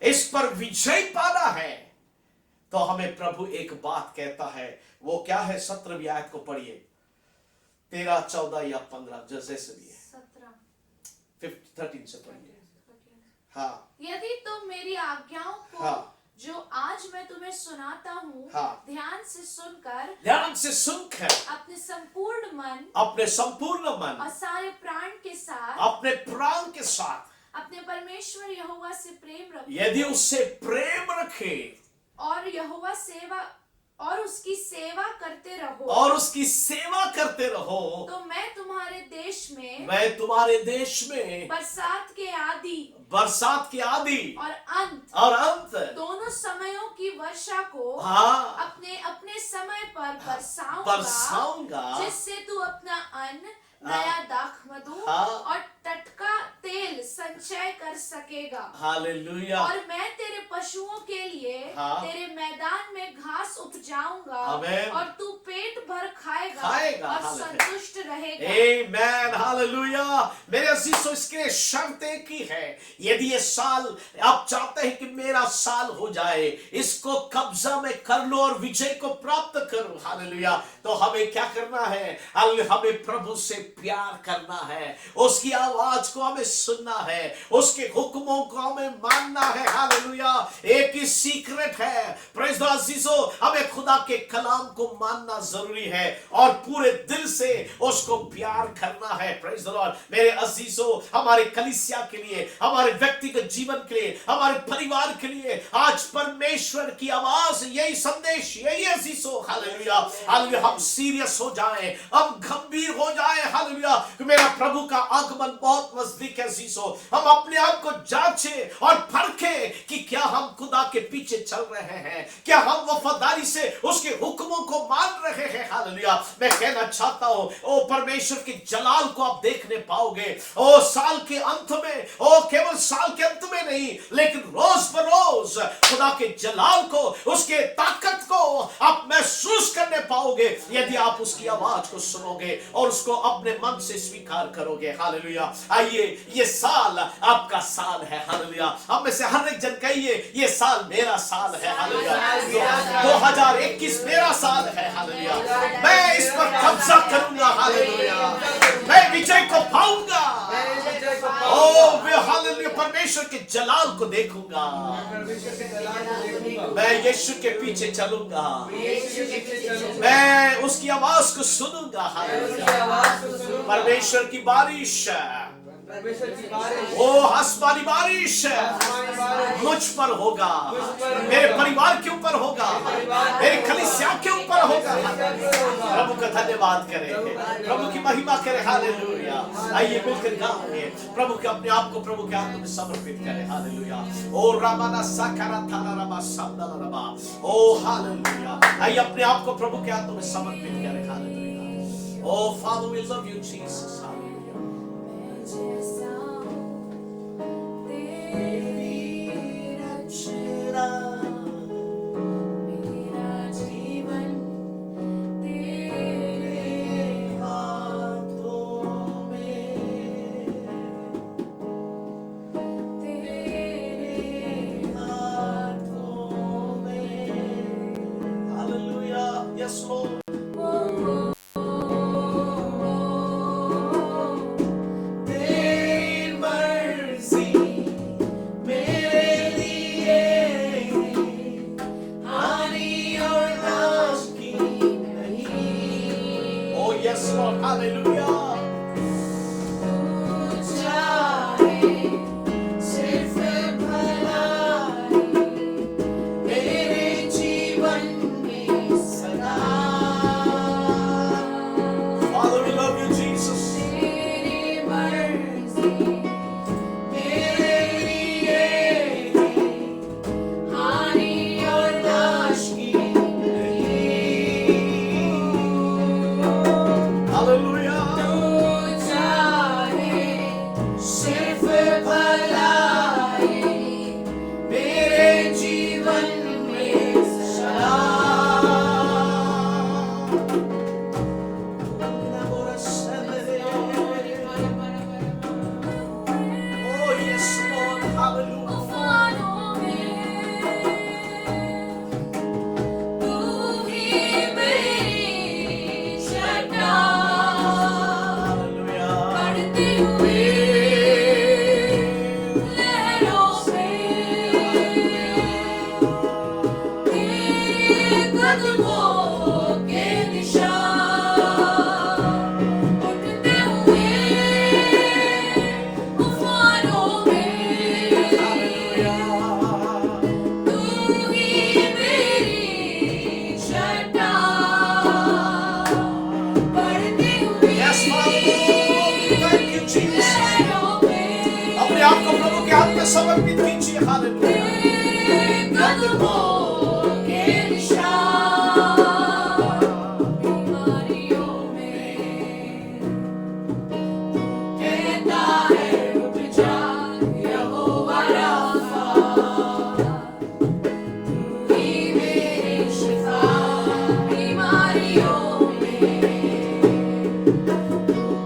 B: इस पर विजय पाना है, तो हमें प्रभु एक बात कहता है। वो क्या है? 17वीं आयत को पढ़िए, 13, 14 या 15, जैसे भी है, 13 से पढ़िए। हाँ,
D: यदि तुम मेरी आज्ञाओं को,
B: हाँ,
D: जो आज मैं तुम्हें सुनाता हूँ,
B: हाँ,
D: ध्यान से सुनकर अपने संपूर्ण मन और सारे प्राण के साथ,
B: अपने प्राण के साथ
D: अपने परमेश्वर यहोवा से प्रेम रखो,
B: यदि उससे प्रेम रखे
D: और उसकी सेवा करते रहो, तो मैं तुम्हारे देश में बरसात के आदि और अंत दोनों समयों की वर्षा को अपने समय पर बरसाऊंगा, जिससे तू अपना अन्न, नया दाखमधु और टटका तेल संचय कर सकेगा।
B: हालेलुया।
D: और मैं तेरे पशुओं के लिए तेरे मैदान में घास उपजाऊंगा, और तू पेट भर खाएगा और संतुष्ट रहेगा।
B: आमीन, हालेलुया। मेरे अजीजों, इसके शर्त एक ही है, यदि ये साल आप चाहते हैं कि मेरा साल हो जाए, इसको कब्जा में कर लो और विजय को प्राप्त करो, हालेलुया, तो हमें क्या करना है? हमें प्रभु से प्यार करना है, उसकी आवाज को हमें सुनना है, उसके हुक्मों को हमें मानना है, हालेलुया। एक ही सीक्रेट है, प्रेज़ द अजीजों, हमें खुदा के कलाम को मानना जरूरी है और पूरे दिल से उसको प्यार करना है, प्रेज़ द लॉर्ड। मेरे अजीजों, हमारे कलीसिया के लिए, हमारे व्यक्तिगत जीवन के लिए, हमारे परिवार के लिए आज परमेश्वर की आवाज, यही संदेश, यही अजीजों, हालेलुया, हालेलुया। हम सीरियस हो जाएं, हम गंभीर हो जाएं, हालेलुया, मेरा प्रभु का आगमन बहुत नजदीक है अजीजों। हम अपने आप को जांचें और परखें कि क्या हम खुदा के पीछे चल रहे हैं, क्या हम वफादारी से उसके हुक्मों को मान रहे हैं, हालेलुया। मैं कहना चाहता हूं, ओ परमेश्वर के जलाल को आप देखने पाओगे, ओ साल के अंत में, ओ केवल साल के अंत में नहीं, लेकिन रोज बरोज खुदा के जलाल को, उसके ताकत को आप महसूस करने पाओगे, यदि आप उसकी आवाज को सुनोगे और उसको अपने मन से स्वीकार करोगे, हालेलुया। आइए, ये साल आपका साल है, हालेलुया। हम में से हर एक जन कहिए, ये साल मेरा साल है, हालेलुया। 2021 मेरा साल है, हालेलुया। मैं इस पर कब्जा करूंगा, हालेलुया। मैं विजय को पाऊंगा, ओ हालेलुया। परमेश्वर के जलाल को देखूंगा, मैं यीशु के पीछे चलूंगा, मैं उसकी आवाज को सुनूंगा, हालेलुया। परमेश्वर की बारिश, वो आसमानी बारिश मुझ पर होगा, मेरे परिवार के ऊपर होगा, मेरे कलीसिया के ऊपर होगा। प्रभु का धन्यवाद करें, प्रभु की महिमा करें, हालेलुया। आइए मिलकर गाएं, प्रभु के अपने आप को प्रभु के हाथ में समर्पित करें, हालेलुया। ओ रामाना साकारा थाना रामा सामदाला रामा, ओ हालेलुया। आइए अपने आप को प्रभु के हाथों में समर्पित करें, hallelujah. Oh, Father, we love you, Jesus. Hallelujah.
D: मैं जैसा हूँ तेरी रचना, मेरा जीवन तेरे हाथों में, तेरे हाथों में।
B: Hallelujah. Yes, Lord.
A: तेरी मर्जी मेरे लिए हानि और नाश की नहीं।
B: Oh, yes, Lord. Hallelujah.
A: चाहे सिर्फ भलाई मेरे जीवन में सदा।
B: Father, we love you, Jesus.
A: तेरी मर्जी मेरे लिए हानि और नाश की नहीं।
B: Hallelujah.
A: चाहे सिर्फ भलाई मेरे जीवन में सदा।
B: Oh, yes, Lord. Hallelujah.
D: तूफानों में तू ही मेरी चट्टान,
B: Hallelujah.
D: बढ़ती हुई लहरों में तेरे कदमों के निशान, उठते हुए तूफानों में तू ही मेरी चट्टान, बढ़ती हुई
B: Yes, Father. Thank you, Jesus.
D: लहरों में
B: अपने आप को प्रभु के हाथ में समर्पित कीजिए। हालेलुया।
D: तेरे कदमों के निशान, बीमारियों में कहता है उठ जा यहोवा राफा, तू ही मेरी शिफा। बीमारियों में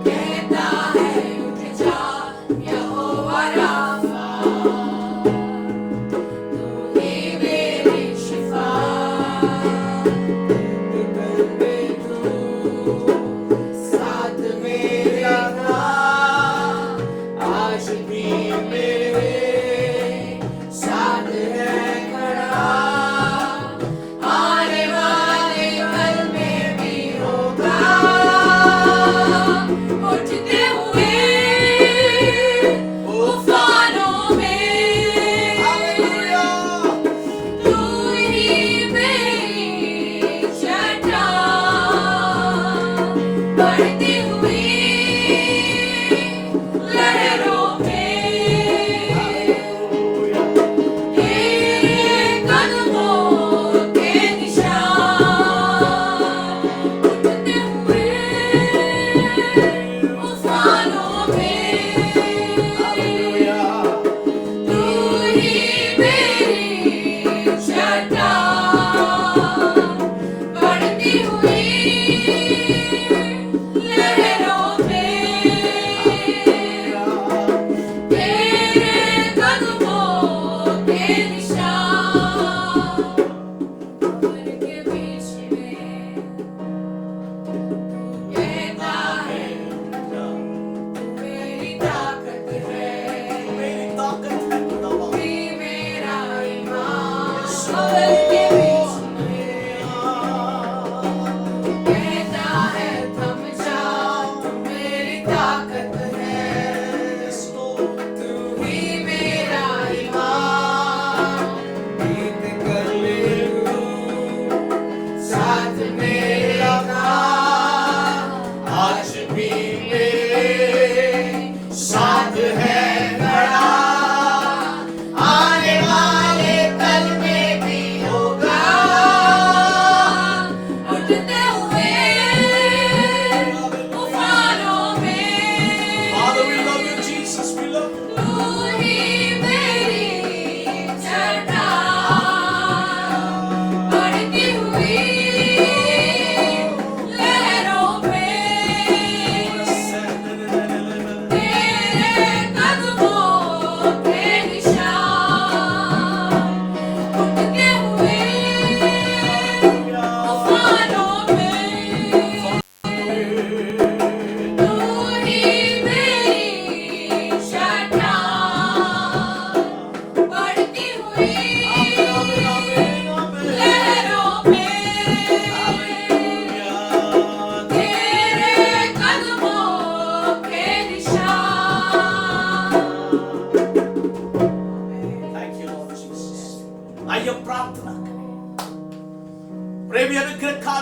D: कहता है उठ जा यहोवा राफा, तू ही मेरी शिफा।
A: साथ मेरा था आज भी मेरे साथ है खड़ा, आने वाले कल में भी होगा।
D: उठते हुए तूफानों में
B: Hallelujah.
D: तू ही मेरी चट्टान, बढ़ती हुई लहरों में तेरे कदमों के निशान, उठते हुए तूफानों में तू ही मेरी चट्टान, बढ़ती हुई लहरों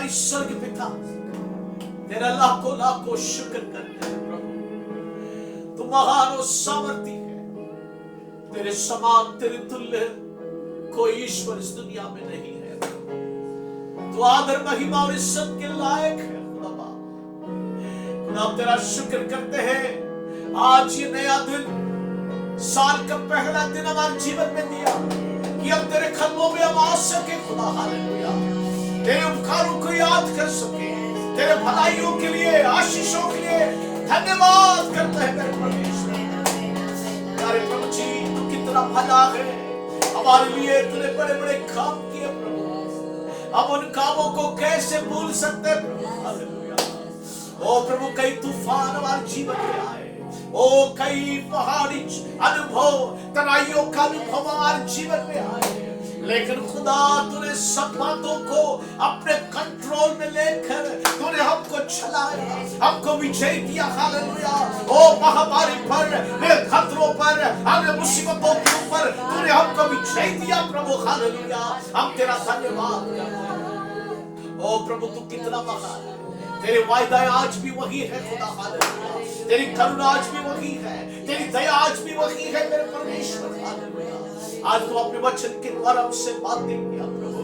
B: हमारी स्वर्ग पिता तेरा लाखों लाखों शुक्र करते हैं प्रभु। तू महान और सामर्थी है, तेरे समान तेरे तुल्य कोई ईश्वर इस दुनिया में नहीं है। तू आदर महिमा और इज्जत के लायक है खुदा बाप। खुदा तेरा शुक्र करते हैं आज ये नया दिन, साल का पहला दिन हमारे जीवन में दिया कि हम तेरे कदमों में हम आ सके खुदा। हालेलुया, तेरे उपकारों को याद कर सके, तेरे भलाइयों के लिए आशीषों के लिए धन्यवाद करते हैं मेरे परमेश्वर। प्यारे प्रभु जी, तू कितना भला है, हमारे लिए तूने बड़े बड़े काम किए प्रभु। हम उन कामों को कैसे भूल सकते हैं प्रभु। हालेलुया। ओ प्रभु, कई तूफान हमारे जीवन में आए, ओ कई पहाड़ी अनुभव, तराइयों का अनुभव हमारे जीवन में आए, लेकिन खुदा तूने सब बातों को अपने कंट्रोल में लेकर तूने हमको चलाया, हमको विजय दिया। हालेलुया। ओ महामारी पर, खतरों पर, अन्य मुसीबतों के ऊपर तूने हमको विजय दिया प्रभु। हालेलुया, हम तेरा धन्यवाद करते हैं। ओ प्रभु, तू कितना महान है, तेरे वायदा आज भी वही है खुदा। हालेलुया, तेरी करुणा आज भी वही है, तेरी दया आज भी वही है मेरे परमेश्वर। हालेलुया, आज तू अपने वचन के द्वारा हमसे बातें किया प्रभु,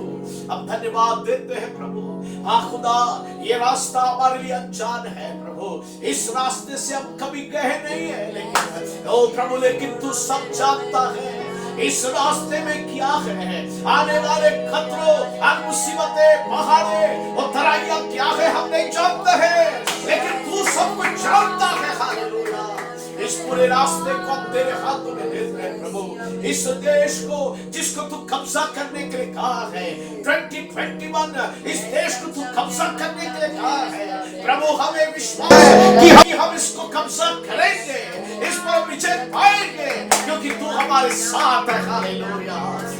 B: हम धन्यवाद देते हैं प्रभु। हाँ खुदा, ये रास्ता हमारे लिए अनजान है प्रभु, इस रास्ते से हम कभी गए नहीं है, लेकिन ओ प्रभु, लेकिन तू सब जानता है इस रास्ते में क्या है, आने वाले खतरों, मुसीबतें, पहाड़े और तराइयां क्या है हम नहीं जानते हैं, लेकिन तू सब कुछ जानता है। हालेलुया, इस पूरे रास्ते को हम तेरे हाथों में देते हैं प्रभु। इस देश को जिसको तू कब्जा करने के लिए कहा है, 2021 इस देश को तू कब्जा करने के लिए कहा है प्रभु, हमें विश्वास है कि हम इसको कब्जा करेंगे, इस पर विजय पाएंगे, क्योंकि तू हमारे साथ है। हालेलुया।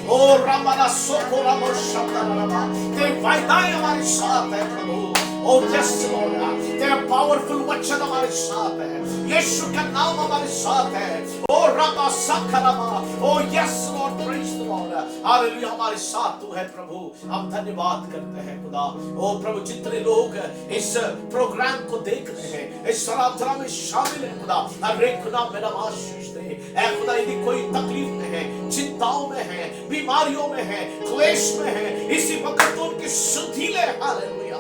B: ओ रामाना सोको रामो शब्दा रामा, तेरे वायदाएं हमारे साथ है प्रभु। ओ यस लॉर्ड, तेरा पावरफुल वचन हमारे साथ है, यीशु का नाम हमारे साथ है। ओ रामा साखरामा, oh yes Lord, praise the Lord. Hallelujah, हमारे साथ तू है प्रभु, हम धन्यवाद करते हैं खुदा। ओ प्रभु, जितने लोग इस प्रोग्राम को देख रहे हैं, इस आराधना में शामिल है खुदा, हर एक खुदा मेरा आशीष दे। ऐ खुदा, यदि कोई तकलीफ में है, चिंताओं में है, बीमारियों में है, क्लेश में है, इसी वक्त तो उनकी शुद्धि ले। हालेलुया।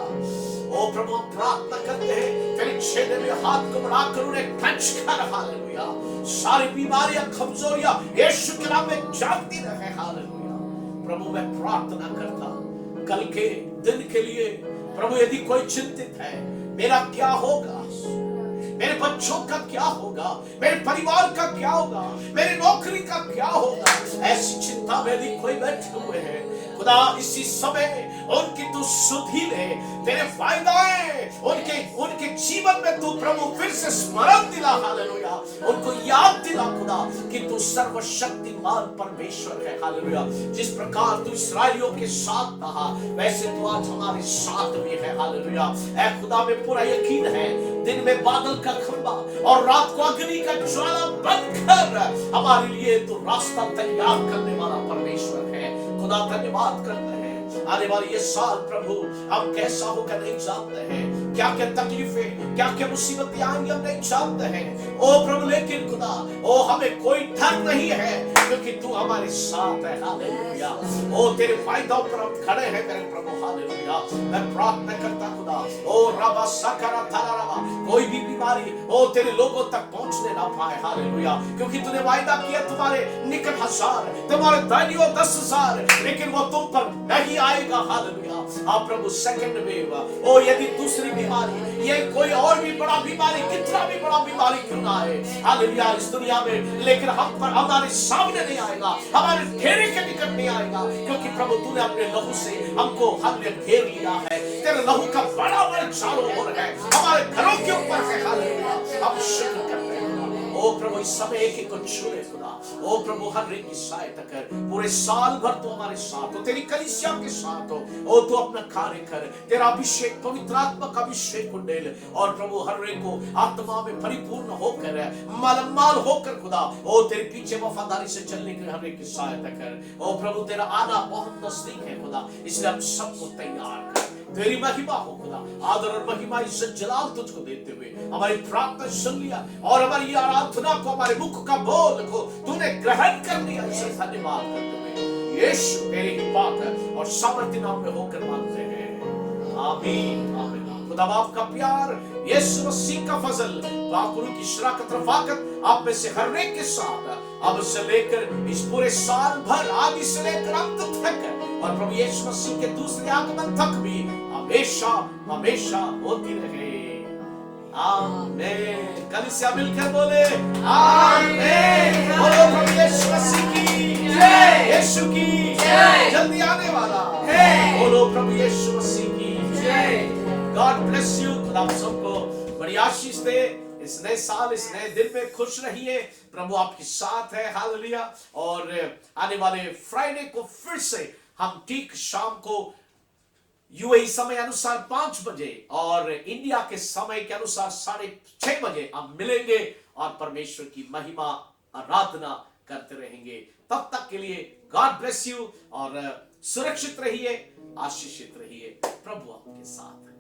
B: ओ प्रभु, हम प्रार्थना करते हैं तेरे छेदे में हाथ को बढ़ाकर उन्हें टच कर। हालेलुया, सारी बीमारियां, कमजोरियां यीशु के नाम में जाती रहे। हालेलुया। प्रभु, मैं प्रार्थना करता कल के दिन के लिए प्रभु, यदि कोई चिंतित है, मेरा क्या होगा, मेरे बच्चों का क्या होगा, मेरे परिवार का क्या होगा, मेरी नौकरी का क्या होगा, ऐसी चिंता में यदि कोई बैठे हुए हैं खुदा, इसी समय उनकी तू सुधि ले, तेरे वायदाएं उनके जीवन में तू प्रभु फिर से स्मरण दिला। हालेलुया, उनको याद दिला खुदा कि तू सर्वशक्तिमान परमेश्वर है। हालेलुया, जिस प्रकार तू इस्राएलियों के साथ रहा, वैसे तू आज हमारे साथ भी है। हालेलुया, ऐ खुदा, में पूरा यकीन है, दिन में बादल का खंभा और रात को अग्नि का ज्वाला बनकर हमारे लिए तू रास्ता तैयार करने वाला परमेश्वर है। खुदा, धन्यवाद करते हैं। आने वाले ये साल प्रभु हम कैसा होकर नहीं जानते हैं, क्या क्या तकलीफें, क्या क्या मुसीबतें आएंगी हम नहीं जानते हैं। ओ प्रभु, लेकिन खुदा, ओ हमें कोई डर नहीं है, क्योंकि तू हमारे साथ है। हालेलुया। ओ तेरे वायदों पर हम खड़े हैं मेरे प्रभु। हालेलुया, मैं प्रार्थना करता खुदा, ओ रबा सकरा थारा रबा, कोई भी बीमारी ओ तेरे लोगों तक पहुंचने ना पाए। हालेलुया, क्योंकि तूने वायदा किया तुम्हारे निकट 1000, तुम्हारे दाहिनी 10,000, लेकिन वो तुम पर नहीं आएगा। हालेलुया। आप प्रभु, सेकंड वेव, ओ यदि दूसरी बीमारी, ये कोई और भी बड़ा बीमारी, कितना भी बड़ा बीमारी क्यों ना आए, हालेलुया, इस दुनिया में, लेकिन हम पर, हमारे सामने नहीं आएगा, हमारे घेरे के निकट नहीं आएगा, क्योंकि प्रभु तूने अपने लहू से हमको हमने घेर लिया है। तेरे लहू का बड़ा बड़ा चारों ओर है, हमारे घरों के ऊपर है। हालेलुया, हम शुक्र करते हैं। ओ प्रभु, इस समय एक को छूए खुदा, ओ प्रभु, हर एक की सहायता कर, पूरे साल भर तू हमारे साथ हो, तेरी कलीसिया के साथ हो। ओ तू अपना कार्य कर, तेरा अभिषेक, पवित्र आत्मा का अभिषेक उंडेल, और प्रभु हर एक को आत्मा में परिपूर्ण होकर, मालमाल होकर खुदा, ओ तेरे पीछे वफादारी से चलने के हर एक की सहायता कर। ओ प्रभु, तेरा आना बहुत नजदीक है खुदा, इसलिए हम सबको तैयार कर, तेरी महिमा हो खुदा। आदर और महिमा, इज्जत, जलाल तुझको देते हुए हमारी प्रार्थना सुन लिया और हमारी आराधना को, हमारे मुख का बोल को तूने ग्रहण कर लिया। इसे धन्यवाद करते हुए यीशु तेरे ही पाक और सामर्थ्य नाम में होकर मांगते हैं, आमीन आमीन। खुदा बाप का प्यार, यीशु मसीह का फजल, बाकुरु की शराकत रफाकत आप में से हर एक के साथ अब से लेकर इस पूरे साल भर, आदि से लेकर अंत तक और प्रभु यीशु मसीह के दूसरे आगमन तक भी हमेशा हमेशा होती रहे, आमीन। कलीसिया मिलकर बोले आमीन। बोलो प्रभु यीशु मसीह की जय, यीशु की जय, जल्दी आने वाला है। बोलो प्रभु यीशु मसीह की जय। God bless you. खुदा आप सबको बड़ी आशीष दे इस नए साल, इस नए दिन में। खुश रहिए, प्रभु आपके साथ है, हालेलुया। और आने वाले फ्राइडे को फिर से हम ठीक शाम को यूएई समय अनुसार 5 बजे और इंडिया के समय के अनुसार 6:30 बजे हम मिलेंगे और परमेश्वर की महिमा आराधना करते रहेंगे। तब तक के लिए गॉड ब्लेस यू और सुरक्षित रहिए, आशीषित रहिए। प्रभु आपके साथ है।